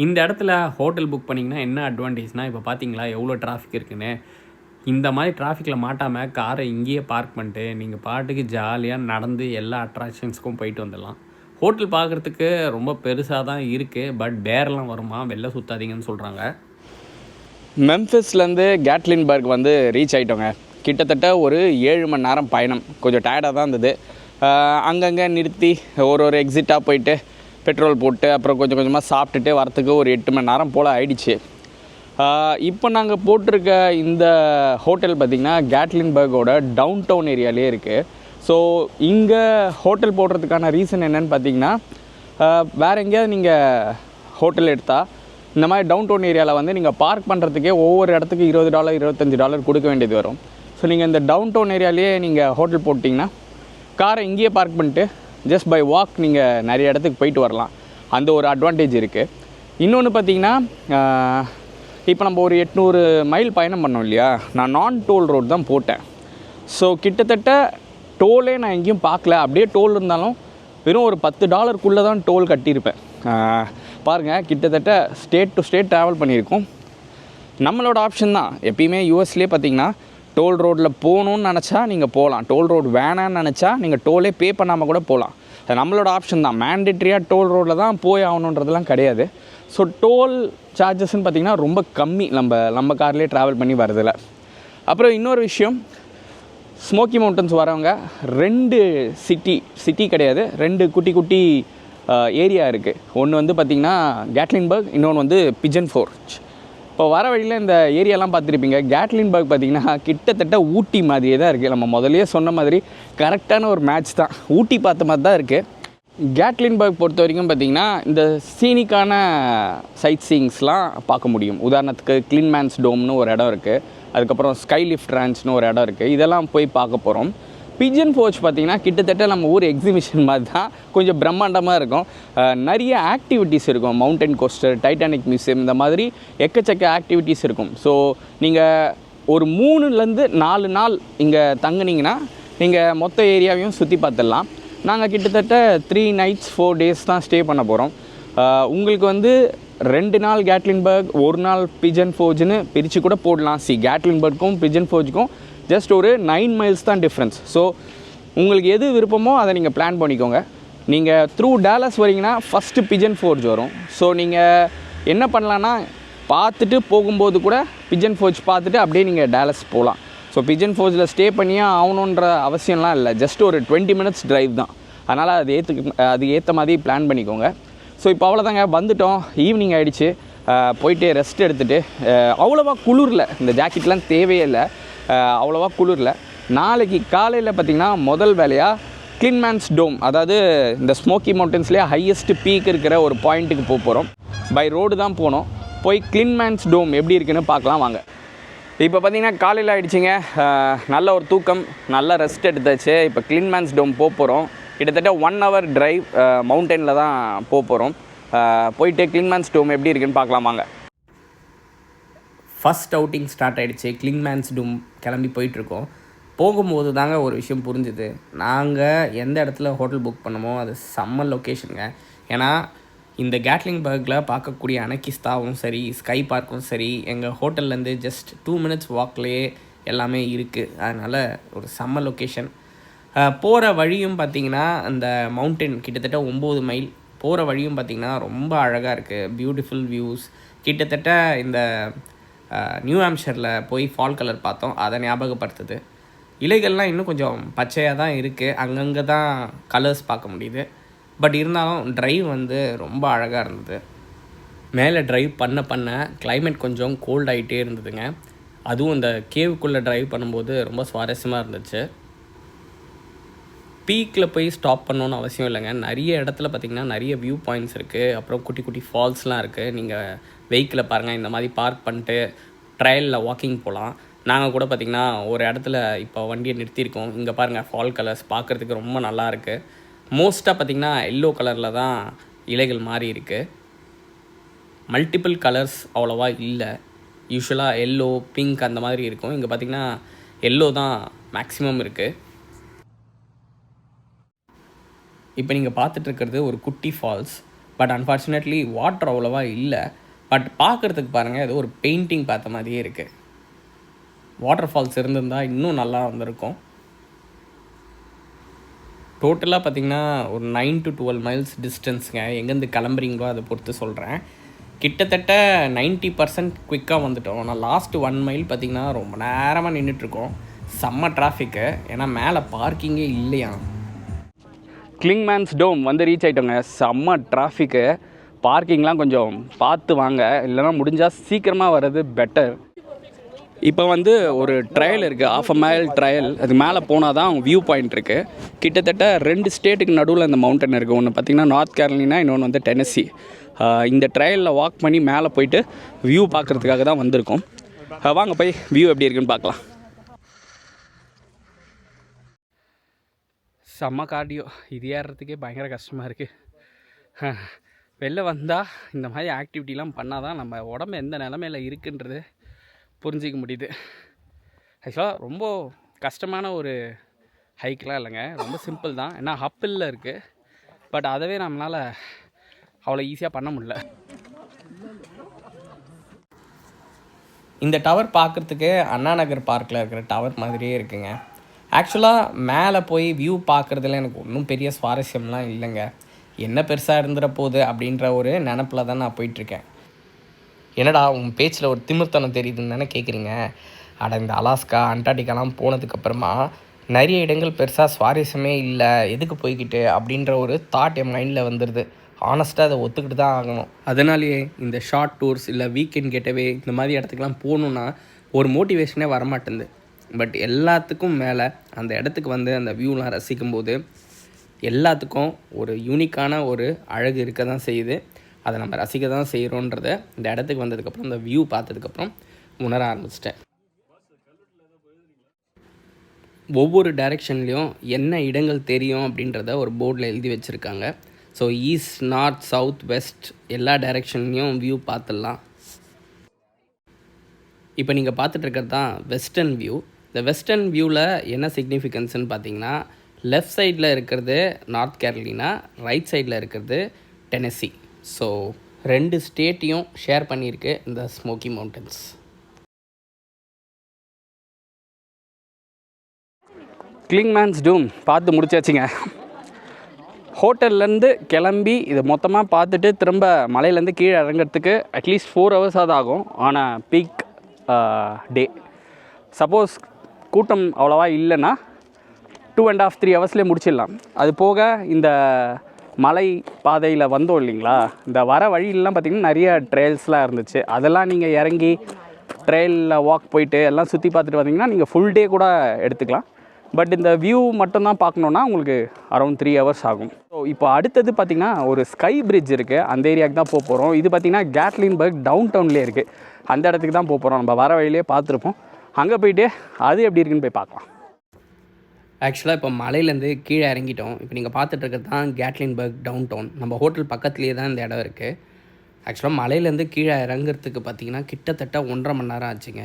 இந்த இடத்துல ஹோட்டல் புக் பண்ணிங்கன்னா என்ன அட்வான்டேஜ்னால், இப்போ பார்த்தீங்களா எவ்வளோ டிராஃபிக் இருக்குன்னு. இந்த மாதிரி டிராஃபிக்கில் மாட்டாமல் காரை இங்கேயே பார்க் பண்ணிட்டு நீங்கள் பாட்டுக்கு ஜாலியாக நடந்து எல்லா அட்ராக்ஷன்ஸ்க்கும் போயிட்டு வந்துடலாம். ஹோட்டல் பார்க்குறதுக்கு ரொம்ப பெருசாக தான் இருக்குது. பட் பேரெலாம் வருமா, வெளில சுற்றாதீங்கன்னு சொல்கிறாங்க. மெம்பஸ்லேருந்து கேட்லின்பர்க் வந்து ரீச் ஆகிட்டோங்க. கிட்டத்தட்ட ஒரு 7 மணி நேரம் பயணம். கொஞ்சம் டயர்டாக தான் இருந்தது. அங்கங்கே நிறுத்தி ஒரு எக்ஸிட்டாக போயிட்டு பெட்ரோல் போட்டு அப்புறம் கொஞ்சம் கொஞ்சமாக சாப்பிட்டுட்டு வரத்துக்கு ஒரு 8 மணி நேரம் போல் ஆயிடுச்சு. இப்போ நாங்கள் போட்டிருக்க இந்த ஹோட்டல் பார்த்திங்கன்னா கேட்லின்பர்க்கோட டவுன் டவுன் ஏரியாலே இருக்குது. ஸோ இங்கே ஹோட்டல் போடுறதுக்கான ரீசன் என்னென்னு பார்த்திங்கன்னா, வேறு எங்கேயாவது நீங்கள் ஹோட்டல் எடுத்தால் இந்த மாதிரி டவுன் டவுன் ஏரியாவில் வந்து நீங்கள் பார்க் பண்ணுறதுக்கே ஒவ்வொரு இடத்துக்கு $20 $25 கொடுக்க வேண்டியது வரும். ஸோ நீங்கள் இந்த டவுன் டவுன் ஏரியாலேயே நீங்கள் ஹோட்டல் போட்டிங்கன்னா காரை இங்கேயே பார்க் பண்ணிட்டு ஜஸ்ட் பை வாக் நீங்கள் நிறைய இடத்துக்கு போயிட்டு வரலாம். அந்த ஒரு அட்வான்டேஜ் இருக்குது. இன்னொன்று பார்த்திங்கன்னா இப்போ நம்ம ஒரு 800 மைல் பயணம் பண்ணோம் இல்லையா, நான் நான் டோல் ரோடு தான் போட்டேன். ஸோ கிட்டத்தட்ட டோலே நான் எங்கேயும் பார்க்கல. அப்படியே டோல் இருந்தாலும் வெறும் ஒரு $10 தான் டோல் கட்டியிருப்பேன். பாருங்கள், கிட்டத்தட்ட ஸ்டேட் டு ஸ்டேட் ட்ராவல் பண்ணியிருக்கோம். நம்மளோட ஆப்ஷன் தான். எப்பயுமே யூஎஸ்லேயே பார்த்திங்கன்னா டோல் ரோட்டில் போகணுன்னு நினச்சா நீங்கள் போகலாம், டோல் ரோடு வேணான்னு நினச்சா நீங்கள் டோலே பே பண்ணாமல் கூட போகலாம். அது நம்மளோட ஆப்ஷன் தான். மேண்டேட்ரியாக டோல் ரோட்டில் தான் போய் ஆகணுன்றதுலாம் கிடையாது. ஸோ டோல் சார்ஜஸ்ன்னு பார்த்திங்கன்னா ரொம்ப கம்மி நம்ம கார்லேயே ட்ராவல் பண்ணி வரதில்லை. அப்புறம் இன்னொரு விஷயம், ஸ்மோக்கி மவுண்டன்ஸ் வரவங்க 2 சிட்டி கிடையாது, 2 குட்டி குட்டி ஏரியா இருக்குது. ஒன்று வந்து பார்த்திங்கன்னா கேட்லின்பர்க், இன்னொன்று வந்து பிஜன் ஃபோர்ஜ். இப்போ வர வழியில் இந்த ஏரியாலாம் பார்த்துருப்பீங்க. கேட்லின்பர்க் பார்த்திங்கன்னா கிட்டத்தட்ட ஊட்டி மாதிரியே தான் இருக்குது. நம்ம முதலே சொன்ன மாதிரி கரெக்டான ஒரு மேட்ச் தான். ஊட்டி பார்த்த மாதிரி தான் இருக்குது. கேட்லின்பர்க் பொறுத்த வரைக்கும் பார்த்திங்கன்னா இந்த சீனிக்கான சைட் சீயிங்ஸ்லாம் பார்க்க முடியும். உதாரணத்துக்கு கிளின்மேன்ஸ் டோம்னு ஒரு இடம் இருக்குது, அதுக்கப்புறம் ஸ்கை லிஃப்ட் ரேஞ்ச்னு ஒரு இடம் இருக்குது. இதெல்லாம் போய் பார்க்க போகிறோம். பிஜன் ஃபோர்ஜ் பார்த்திங்கன்னா கிட்டத்தட்ட நம்ம ஊர் எக்ஸிபிஷன் மாதிரி தான், கொஞ்சம் பிரம்மாண்டமாக இருக்கும். நிறைய ஆக்டிவிட்டீஸ் இருக்கும். மவுண்டன் கோஸ்டர், டைட்டானிக் மியூசியம், இந்த மாதிரி எக்கச்சக்க ஆக்டிவிட்டீஸ் இருக்கும். ஸோ நீங்கள் ஒரு 3-4 நாள் இங்கே தங்குனீங்கன்னா நீங்கள் மொத்த ஏரியாவையும் சுற்றி பார்த்துடலாம். நாங்கள் கிட்டத்தட்ட 3 nights 4 days தான் ஸ்டே பண்ண போகிறோம். உங்களுக்கு வந்து 2 நாள் கேட்லின்பர்க், 1 நாள் பிஜன் ஃபோர்ஜ்னு பிரித்து கூட போடலாம். கேட்லின்பர்க்கும் பிஜன் ஃபோர்ஜுக்கும் ஜஸ்ட் ஒரு 9 miles தான் டிஃப்ரென்ஸ். ஸோ உங்களுக்கு எது விருப்பமோ அதை நீங்கள் பிளான் பண்ணிக்கோங்க. நீங்கள் த்ரூ டேலஸ் வரீங்கன்னா ஃபஸ்ட்டு பிஜன் ஃபோர்ஜ் வரும். ஸோ நீங்கள் என்ன பண்ணலான்னா, பார்த்துட்டு போகும்போது கூட பிஜன் ஃபோர்ஜ் பார்த்துட்டு அப்படியே நீங்கள் டேலஸ் போகலாம். ஸோ பிஜன் ஃபோர்ஜில் ஸ்டே பண்ணியே ஆகணுன்ற அவசியம்லாம் இல்லை. ஜஸ்ட் ஒரு 20 minutes டிரைவ் தான். அதனால் அது ஏற்ற மாதிரி பிளான் பண்ணிக்கோங்க. ஸோ இப்போ அவ்வளோதாங்க, வந்துவிட்டோம். ஈவினிங் ஆகிடுச்சு. போயிட்டு ரெஸ்ட் எடுத்துகிட்டு அவ்வளோவா குளிரில், இந்த ஜாக்கெட்லாம் தேவையே இல்லை, அவ்வளோவா குளிரில். நாளைக்கு காலையில் பார்த்திங்கன்னா முதல் வேலையாக கிளின்மேன்ஸ் டோம், அதாவது இந்த ஸ்மோக்கி மவுண்டன்ஸ்லேயே ஹையஸ்ட் பீக் இருக்கிற ஒரு பாயிண்ட்டுக்கு போக போகிறோம். பை ரோடு தான் போனோம். போய் கிளின்மேன்ஸ் டோம் எப்படி இருக்குன்னு பார்க்கலாம் வாங்க. இப்போ பார்த்திங்கன்னா காலையில் ஆகிடுச்சிங்க. நல்ல ஒரு தூக்கம், நல்ல ரெஸ்ட் எடுத்தாச்சு. இப்போ கிளின்மேன்ஸ் டோம் போக போகிறோம். கிட்டத்தட்ட 1 hour டிரைவ் மவுண்டனில் தான் போக போகிறோம். போயிட்டு கிளின்மேன்ஸ் டோம் எப்படி இருக்குன்னு பார்க்கலாம் வாங்க. ஃபஸ்ட் அவுட்டிங் ஸ்டார்ட் ஆகிடுச்சு. கிளின்மேன்ஸ் டோம் கிளம்பி போயிட்டுருக்கோம். போகும்போது தாங்க ஒரு விஷயம் புரிஞ்சுது. நாங்கள் எந்த இடத்துல ஹோட்டல் புக் பண்ணமோ அது செம்ம லொக்கேஷனுங்க. ஏன்னா இந்த கேட்லின்பர்கில் பார்க்கக்கூடிய அனகிஸ்தாவும் சரி, ஸ்கை பார்க்கும் சரி, எங்கள் ஹோட்டல்லேருந்து ஜஸ்ட் 2 minutes வாக்லேயே எல்லாமே இருக்குது. அதனால் ஒரு செம்ம லொக்கேஷன். போகிற வழியும் பார்த்திங்கன்னா அந்த மவுண்டன் கிட்டத்தட்ட 9 மைல் போகிற வழியும் பார்த்திங்கன்னா ரொம்ப அழகாக இருக்குது. Beautiful views. கிட்டத்தட்ட இந்த நியூ ஹாம்ஷரில் போய் ஃபால் கலர் பார்த்தோம், அதை ஞாபகப்படுத்துது. இலைகள்லாம் இன்னும் கொஞ்சம் பச்சையாக தான் இருக்குது, அங்கங்கே தான் கலர்ஸ் பார்க்க முடியுது. பட் இருந்தாலும் ட்ரைவ் வந்து ரொம்ப அழகாக இருந்தது. மேலே ட்ரைவ் பண்ண கிளைமேட் கொஞ்சம் கோல்ட் ஆகிட்டே இருந்ததுங்க. அதுவும் இந்த கேவுக்குள்ளே ட்ரைவ் பண்ணும்போது ரொம்ப சுவாரஸ்யமாக இருந்துச்சு. பீக்கில் போய் ஸ்டாப் பண்ணணுன்னு அவசியம் இல்லைங்க. நிறைய இடத்துல பார்த்திங்கன்னா நிறைய வியூ பாயிண்ட்ஸ் இருக்குது. அப்புறம் குட்டி குட்டி ஃபால்ஸ்லாம் இருக்குது. நீங்கள் வெஹிக்கிளை பாருங்கள், இந்த மாதிரி பார்க் பண்ணிட்டு ட்ரையலில் வாக்கிங் போகலாம். நாங்கள் கூட பார்த்திங்கன்னா ஒரு இடத்துல இப்போ வண்டியை நிறுத்தியிருக்கோம். இங்கே பாருங்கள், ஃபால் கலர்ஸ் பார்க்குறதுக்கு ரொம்ப நல்லா இருக்குது. மோஸ்ட்டாக பார்த்திங்கன்னா எல்லோ கலரில் தான் இலைகள் மாறி இருக்குது. மல்டிபிள் கலர்ஸ் அவ்வளோவா இல்லை. யூஸ்வலாக எல்லோ, பிங்க் அந்த மாதிரி இருக்கும். இங்கே பார்த்திங்கன்னா எல்லோ தான் மேக்ஸிமம் இருக்குது. இப்போ நீங்கள் பார்த்துட்ருக்கிறது ஒரு குட்டி ஃபால்ஸ். பட் அன்ஃபார்ச்சுனேட்லி வாட்டர் அவ்வளோவா இல்லை. பட் பார்க்குறதுக்கு பாருங்கள், ஏதோ ஒரு பெயிண்டிங் பார்த்த மாதிரியே இருக்குது. வாட்டர் ஃபால்ஸ் இருந்திருந்தால் இன்னும் நல்லா வந்திருக்கும். டோட்டலாக பார்த்திங்கன்னா ஒரு 9 to 12 miles டிஸ்டன்ஸுங்க. எங்கேருந்து கிளம்புறீங்களோ அதை பொறுத்து சொல்கிறேன். கிட்டத்தட்ட 90% குயிக்காக வந்துட்டோம். ஆனால் லாஸ்ட்டு 1 mile பார்த்திங்கன்னா ரொம்ப நேரமாக நின்றுட்டுருக்கோம். செம்ம டிராஃபிக்கு. ஏன்னா மேலே பார்க்கிங்கே இல்லையா. கிளின்மேன்ஸ் டோம் வந்து ரீச் ஆகிட்டோங்க. செம்ம டிராஃபிக்கு. பார்க்கிங்லாம் கொஞ்சம் பார்த்து வாங்க, இல்லைனா முடிஞ்சால் சீக்கிரமாக வர்றது பெட்டர். இப்போ வந்து ஒரு ட்ரையல் இருக்குது, 1/2 மைல் ட்ரையல். அது மேலே போனால் தான் வியூ பாயிண்ட் இருக்குது. கிட்டத்தட்ட 2 ஸ்டேட்டுக்கு நடுவில் இந்த மவுண்டன் இருக்குது. ஒன்று பார்த்திங்கன்னா நார்த் கேரளினா, இன்னொன்று வந்து டென்னசி. இந்த ட்ரையலில் வாக் பண்ணி மேலே போயிட்டு வியூ பார்க்குறதுக்காக தான் வந்திருக்கோம். வாங்க போய் வியூ எப்படி இருக்குன்னு பார்க்கலாம். செம்ம கார்டியோ. இது ஏறுறதுக்கே பயங்கர கஷ்டமாக இருக்குது. வெளில வந்தால் இந்த மாதிரி ஆக்டிவிட்டிலாம் பண்ணால் தான் நம்ம உடம்பு எந்த நிலமையில் இருக்குன்றது புரிஞ்சிக்க முடியுது. ஆக்சுவலாக ரொம்ப கஷ்டமான ஒரு ஹைக்கெலாம் இல்லைங்க, ரொம்ப சிம்பிள் தான். ஏன்னா ஹப்பில் இருக்குது. பட் அதவே நம்மளால் அவ்வளோ ஈஸியாக பண்ண முடியல. இந்த டவர் பார்க்குறதுக்கு அண்ணா நகர் பார்க்கில் இருக்கிற டவர் மாதிரியே இருக்குங்க. ஆக்சுவலாக மேலே போய் வியூ பார்க்குறதுல எனக்கு ஒன்றும் பெரிய சுவாரஸ்யம்லாம் இல்லைங்க. என்ன பெருசாக இருந்துட போகுது அப்படின்ற ஒரு நினப்பில் தான் நான் போயிட்டுருக்கேன். என்னடா உங்கள் பேச்சில் ஒரு திமிர்த்தனம் தெரியுதுன்னு தானே கேட்குறீங்க? இந்த அலாஸ்கா அண்டார்டிகாலாம் போனதுக்கப்புறமா நிறைய இடங்கள் பெருசாக சுவாரஸ்யமே இல்லை, எதுக்கு போய்கிட்டு அப்படின்ற ஒரு தாட் என் மைண்டில் வந்துடுது. ஆனஸ்ட்டாக அதை ஒத்துக்கிட்டு தான் ஆகணும். அதனாலேயே இந்த ஷார்ட் டூர்ஸ் இல்லை வீக்கெண்ட் கெட்டவே இந்த மாதிரி இடத்துக்குலாம் போகணுன்னா ஒரு மோட்டிவேஷனே வரமாட்டேங்குது. பட் எல்லாத்துக்கும் மேலே அந்த இடத்துக்கு வந்து அந்த வியூலாம் ரசிக்கும்போது எல்லாத்துக்கும் ஒரு யூனிக்கான ஒரு அழகு இருக்க தான் செய்யுது. அதை நம்ம ரசிக்க தான் செய்கிறோன்றதை இந்த இடத்துக்கு வந்ததுக்கப்புறம், இந்த வியூ பார்த்ததுக்கப்புறம் உணர ஆரம்பிச்சிட்டேன். ஒவ்வொரு டைரெக்ஷன்லேயும் என்ன இடங்கள் தெரியும் அப்படின்றத ஒரு போர்டில் எழுதி வச்சுருக்காங்க. So east, north, south, west எல்லா டைரெக்ஷன்லேயும் வியூ பார்த்துடலாம். இப்போ நீங்கள் பார்த்துட்ருக்கிறது தான் வெஸ்டர்ன் வியூ. இந்த வெஸ்டர்ன் வியூவில் என்ன சிக்னிஃபிகன்ஸ்னு பார்த்தீங்கன்னா, லெஃப்ட் சைடில் இருக்கிறது நார்த் கேரளினா, ரைட் சைடில் இருக்கிறது டென்னசி. ஸோ 2 ஸ்டேட்டையும் ஷேர் பண்ணியிருக்கு இந்த ஸ்மோக்கி மவுண்டன்ஸ். கிளிங்மேன்ஸ் டூம் பார்த்து முடிச்சாச்சுங்க. ஹோட்டல்லேருந்து கிளம்பி இதை மொத்தமாக பார்த்துட்டு திரும்ப மலையிலேருந்து கீழே இறங்கிறதுக்கு அட்லீஸ்ட் 4 ஹவர்ஸாக ஆகும். ஆனால் பீக் டே. சப்போஸ் கூட்டம் அவ்வளோவா இல்லைன்னா 2.5 3 ஹவர்ஸ்லேயே முடிச்சிடலாம். அது போக இந்த மலை பாதையில் வந்தோம் இல்லைங்களா, இந்த வர வழியிலலாம் பார்த்திங்கன்னா நிறைய ட்ரெயில்ஸ்லாம் இருந்துச்சு. அதெல்லாம் நீங்கள் இறங்கி ட்ரெயிலில் வாக் போயிட்டு எல்லாம் சுற்றி பார்த்துட்டு வந்தீங்கன்னா நீங்கள் ஃபுல் டே கூட எடுத்துக்கலாம். பட் இந்த வியூ மட்டும்தான் பார்க்கணுன்னா உங்களுக்கு அரௌண்ட் 3 ஹவர்ஸ் ஆகும். ஸோ இப்போ அடுத்தது பார்த்திங்கன்னா ஒரு ஸ்கை பிரிட்ஜ் இருக்குது, அந்த ஏரியாவுக்கு தான் போக போகிறோம். இது பார்த்திங்கன்னா கேட்லின்பர்க் டவுன் டவுன்லேயே இருக்குது. அந்த இடத்துக்கு தான் போக போகிறோம். நம்ம வர வழியிலே பார்த்துருப்போம். அங்கே போயிட்டு அது எப்படி இருக்குன்னு போய் பார்க்கலாம். ஆக்சுவலாக இப்போ மலையிலேருந்து கீழே இறங்கிட்டோம். இப்போ நீங்கள் பார்த்துட்ருக்கிறது தான் கேட்லின்பர்க் டவுன் டவுன். நம்ம ஹோட்டல் பக்கத்துலேயே தான் இந்த இடம் இருக்குது. ஆக்சுவலாக மலையிலேருந்து கீழே இறங்குறதுக்கு பார்த்திங்கன்னா கிட்டத்தட்ட 1.5 மணி நேரம் ஆச்சுங்க.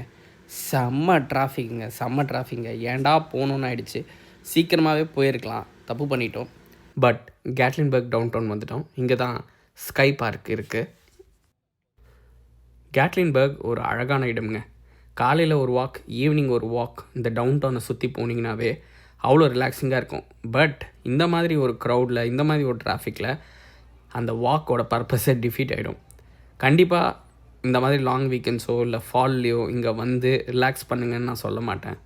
செம்ம டிராஃபிக்குங்க. ஏன்டா போகணுன்னு ஆகிடுச்சு. சீக்கிரமாகவே போயிருக்கலாம், தப்பு பண்ணிட்டோம். பட் கேட்லின்பர்க் டவுன் டவுன் வந்துட்டோம். இங்கே தான் ஸ்கை பார்க் இருக்குது. கேட்லின்பர்க் ஒரு அழகான இடம்ங்க. காலையில் ஒரு வாக், ஈவினிங் ஒரு வாக் இந்த டவுன் டவுனை சுற்றி போனீங்கன்னாவே அவ்வளோ ரிலாக்ஸிங்காக இருக்கும். பட் இந்த மாதிரி ஒரு க்ரௌடில், இந்த மாதிரி ஒரு டிராஃபிக்கில் அந்த வாக்கோட பர்பஸே டிஃபீட் ஆகிடும். கண்டிப்பாக இந்த மாதிரி லாங் வீக்கெண்ட்ஸோ இல்லை ஃபால்லையோ இங்கே வந்து ரிலாக்ஸ் பண்ணுங்கன்னு நான் சொல்ல மாட்டேன்.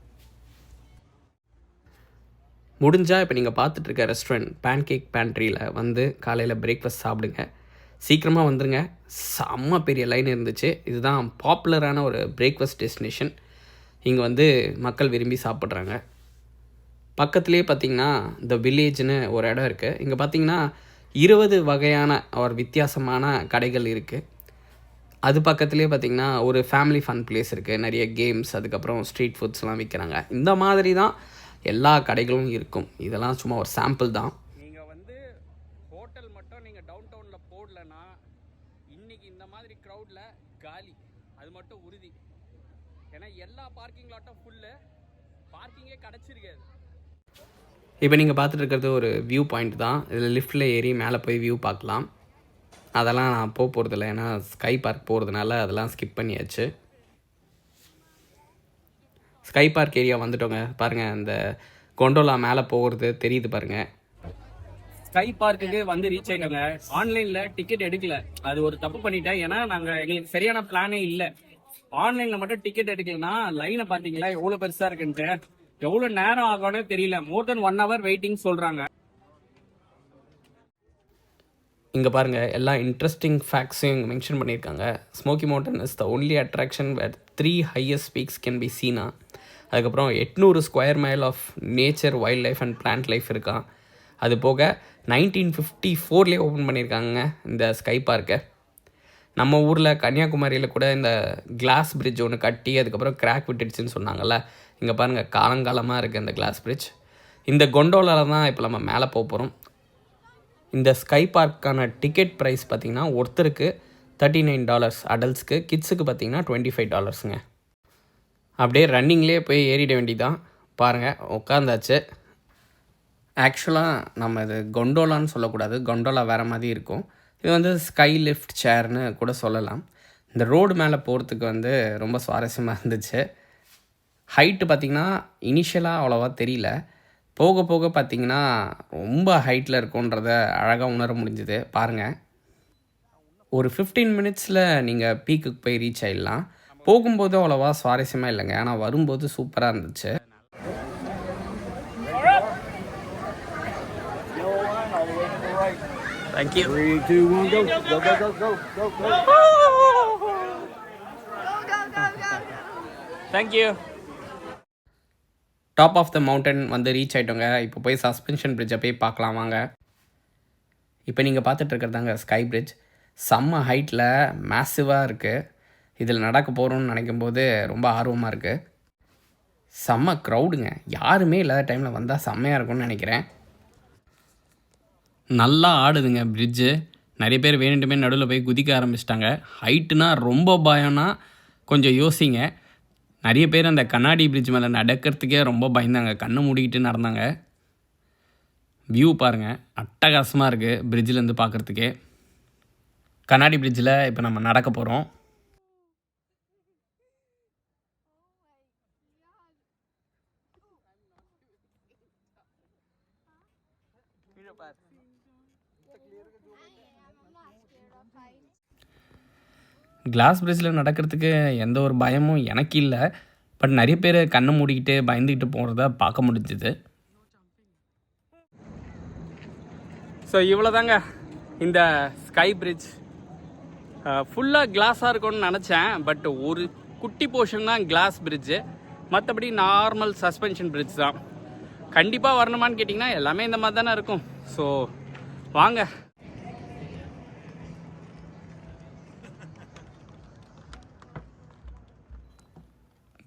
முடிஞ்சால் இப்போ நீங்கள் பார்த்துட்ருக்க ரெஸ்டாரண்ட் பேன்கேக் பேண்ட்ரியில் வந்து காலையில் பிரேக்ஃபாஸ்ட் சாப்பிடுங்க. சீக்கிரமாக வந்துடுங்க. செம்ம பெரிய லைன் இருந்துச்சு. இதுதான் பாப்புலரான ஒரு பிரேக்ஃபாஸ்ட் டெஸ்டினேஷன். இங்கே வந்து மக்கள் விரும்பி சாப்பிட்றாங்க. பக்கத்துலேயே பார்த்திங்கன்னா த வில்லேஜ்னு ஒரு இடம் இருக்குது. இங்கே பார்த்திங்கன்னா 20 வகையான ஒரு வித்தியாசமான கடைகள் இருக்குது. அது பக்கத்துலேயே பார்த்திங்கன்னா ஒரு ஃபேமிலி ஃபன் பிளேஸ் இருக்குது. நிறைய கேம்ஸ், அதுக்கப்புறம் ஸ்ட்ரீட் ஃபுட்ஸ்லாம் விற்கிறாங்க. இந்த மாதிரி தான் எல்லா கடைகளும் இருக்கும். இதெல்லாம் சும்மா ஒரு சாம்பிள் தான். நீங்கள் வந்து ஹோட்டல் மட்டும் நீங்கள் டவுன் டவுனில் போடலன்னா இன்றைக்கி இந்த மாதிரி க்ரௌடில் காலி, அது மட்டும் உறுதி. ஏன்னா எல்லா பார்க்கிங் லாட்டும் ஃபுல்லு, பார்க்கிங்கே கிடச்சிருக்காது. இப்போ நீங்கள் பார்த்துட்டு இருக்கிறது ஒரு வியூ பாயிண்ட் தான். இதில் லிஃப்ட்டில் ஏறி மேலே போய் வியூ பார்க்கலாம். அதெல்லாம் நான் போகிறதில்ல, ஏன்னா ஸ்கை பார்க் போகிறதுனால அதெல்லாம் ஸ்கிப் பண்ணியாச்சு. ஸ்கை பார்க் ஏரியா வந்துட்டோங்க. பாருங்கள், அந்த கொண்டோலா மேலே போகிறது தெரியுது பாருங்கள். ஸ்கை பார்க்குக்கு வந்து ரீச் ஆகிட்டோங்க. ஆன்லைனில் டிக்கெட் எடுக்கல, அது ஒரு தப்பு பண்ணிட்டேன். ஏன்னா நாங்கள் எங்களுக்கு சரியான பிளானே இல்லை. ஆன்லைனில் மட்டும் டிக்கெட் எடுக்கலன்னா லைனை பார்த்தீங்களா எவ்வளோ பெருசாக இருக்குன்ட்டு. எவ்வளோ நேரம் ஆகும்னு தெரியல. மோர் தென் 1 hour வெயிட்டிங் சொல்கிறாங்க. இங்கே பாருங்கள் எல்லா இன்ட்ரெஸ்டிங் ஃபேக்ட்ஸையும் இங்கே மென்ஷன் பண்ணியிருக்காங்க. Smoky Mountain is the only attraction where 3 highest peaks can be seen. அதுக்கப்புறம் 800 square mile of nature, wild life and plant life இருக்கான். அது போக 1954 ஓப்பன் பண்ணியிருக்காங்க இந்த ஸ்கை பார்க்கை. நம்ம ஊரில் கன்னியாகுமரியில் கூட இந்த கிளாஸ் பிரிட்ஜ் ஒன்று கட்டி அதுக்கப்புறம் கிராக் விட்டுடுச்சுன்னு சொன்னாங்கல்ல. இங்கே பாருங்கள் காலங்காலமாக இருக்குது இந்த கிளாஸ் பிரிட்ஜ். இந்த கொண்டோலாவில் தான் இப்போ நம்ம மேலே போக போகிறோம். இந்த ஸ்கை பார்க்கான டிக்கெட் ப்ரைஸ் பார்த்திங்கன்னா ஒருத்தருக்கு $39, அடல்ட்ஸ்க்கு. கிட்ஸுக்கு பார்த்திங்கன்னா $25ங்க. அப்படியே ரன்னிங்லேயே போய் ஏறிட வேண்டியதான். பாருங்கள் உட்காந்தாச்சு. ஆக்சுவலாக நம்ம இது கொண்டோலான்னு சொல்லக்கூடாது, கொண்டோலா வேறு மாதிரி இருக்கும். இது வந்து ஸ்கை லிஃப்ட் சேர்னு கூட சொல்லலாம். இந்த ரோடு மேலே போகிறதுக்கு வந்து ரொம்ப சுவாரஸ்யமாக இருந்துச்சு. ஹைட்டு பார்த்திங்கன்னா இனிஷியலாக அவ்வளோவா தெரியல, போக போக பார்த்திங்கன்னா ரொம்ப ஹைட்டில் இருக்குன்றத அழகாக உணர முடிஞ்சுது. பாருங்கள், ஒரு 15 மினிட்ஸில் நீங்கள் பீக்குக்கு போய் ரீச் ஆகிடலாம். போகும்போது அவ்வளோவா சுவாரஸ்யமாக இல்லைங்க, ஆனால் வரும்போது சூப்பராக இருந்துச்சு. Thank you. 3, 2, 1, go. Go, go, go, go, go, go. Thank you. Top of the mountain வந்து ரீச் ஆகிட்டோங்க. இப்போ போய் சஸ்பென்ஷன் பிரிட்ஜை போய் பார்க்கலாம் வாங்க. இப்போ நீங்கள் பார்த்துட்டு இருக்கிறதாங்க ஸ்கை பிரிட்ஜ். செம்ம ஹைட்டில் மேசிவாக இருக்குது. இதில் நடக்க போகிறோன்னு நினைக்கும் போது ரொம்ப ஆர்வமாக இருக்குது. செம்ம க்ரௌடுங்க, யாருமே இல்லாத டைமில் வந்தால் செம்மையாக இருக்கும்னு நினைக்கிறேன். நல்லா ஆடுதுங்க பிரிட்ஜு. நிறைய பேர் வேணுட்டுமே நடுவில் போய் குதிக்க ஆரம்பிச்சிட்டாங்க. ஹைட்டுனா ரொம்ப பயம்னா கொஞ்சம் யோசிங்க. நிறைய பேர் அந்த கண்ணாடி பிரிட்ஜ் மேலே நடக்கிறதுக்கே ரொம்ப பயந்தாங்க, கண்ணை மூடிக்கிட்டு நடந்தாங்க. வியூ பாருங்கள், அட்டகாசமாக இருக்குது பிரிட்ஜிலேருந்து பார்க்குறதுக்கே. கண்ணாடி பிரிட்ஜில் இப்போ நம்ம நடக்க போகிறோம். கிளாஸ் பிரிட்ஜில் நடக்கிறதுக்கு எந்த ஒரு பயமும் எனக்கு இல்லை. பட் நிறைய பேர் கண்ணை மூடிக்கிட்டு பயந்துக்கிட்டு போகிறத பார்க்க முடிஞ்சுது. ஸோ இவ்வளோ தாங்க இந்த ஸ்கை பிரிட்ஜ். ஃபுல்லாக கிளாஸாக இருக்கும்னு நினச்சேன், பட் ஒரு குட்டி போர்ஷன் தான் கிளாஸ் பிரிட்ஜு. மற்றபடி நார்மல் சஸ்பென்ஷன் பிரிட்ஜ் தான். கண்டிப்பாக வரணுமான்னு கேட்டிங்கன்னா எல்லாமே இந்த மாதிரி தானே இருக்கும். ஸோ வாங்க.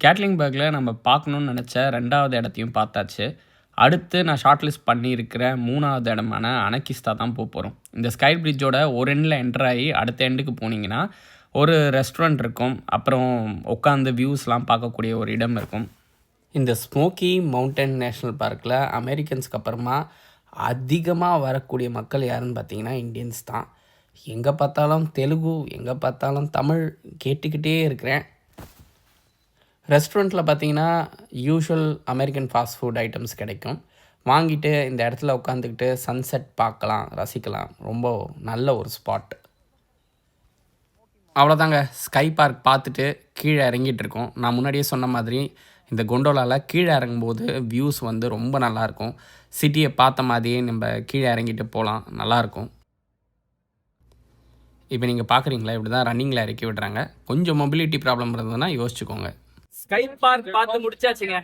கேட்லிங்பர்கில் நம்ம பார்க்கணுன்னு நினச்ச 2வது இடத்தையும் பார்த்தாச்சு. அடுத்து நான் ஷார்ட் லிஸ்ட் பண்ணியிருக்கிற 3வது இடமான அனகிஸ்தா தான் போகிறோம். இந்த ஸ்கை பிரிட்ஜோட ஒரு எண்டில் என்டர் ஆகி அடுத்த எண்டுக்கு போனீங்கன்னா ஒரு ரெஸ்டாரண்ட் இருக்கும், அப்புறம் உட்காந்து வியூஸ்லாம் பார்க்கக்கூடிய ஒரு இடம் இருக்கும். இந்த ஸ்மோக்கி மவுண்டன் நேஷ்னல் பார்க்கில் அமெரிக்கன்ஸ்க்கு அப்புறமா அதிகமாக வரக்கூடிய மக்கள் யாருன்னு பார்த்தீங்கன்னா இந்தியன்ஸ் தான். எங்கே பார்த்தாலும் தெலுங்கு, எங்கே பார்த்தாலும் தமிழ் கேட்டுக்கிட்டே இருக்கிறேன். ரெஸ்டாரண்ட்டில் பார்த்தீங்கன்னா usual American fast food items கிடைக்கும். வாங்கிட்டு இந்த இடத்துல உட்காந்துக்கிட்டு சன்செட் பார்க்கலாம், ரசிக்கலாம். ரொம்ப நல்ல ஒரு ஸ்பாட். அவ்வளோதாங்க, ஸ்கை பார்க் பார்த்துட்டு கீழே இறங்கிட்டு இருக்கோம். நான் முன்னாடியே சொன்ன மாதிரி இந்த கொண்டோலாவில் கீழே இறங்கும்போது வியூஸ் வந்து ரொம்ப நல்லாயிருக்கும். சிட்டியை பார்த்த மாதிரியே நம்ம கீழே இறங்கிட்டு போகலாம், நல்லாயிருக்கும். இப்போ நீங்கள் பார்க்குறீங்களா, இப்படி தான் ரன்னிங்கில் இறக்கி விடுறாங்க. கொஞ்சம் மொபிலிட்டி ப்ராப்ளம் இருந்ததுன்னா யோசிச்சுக்கோங்க. ஸ்கை பார்க் பார்த்து முடிச்சாச்சுங்க.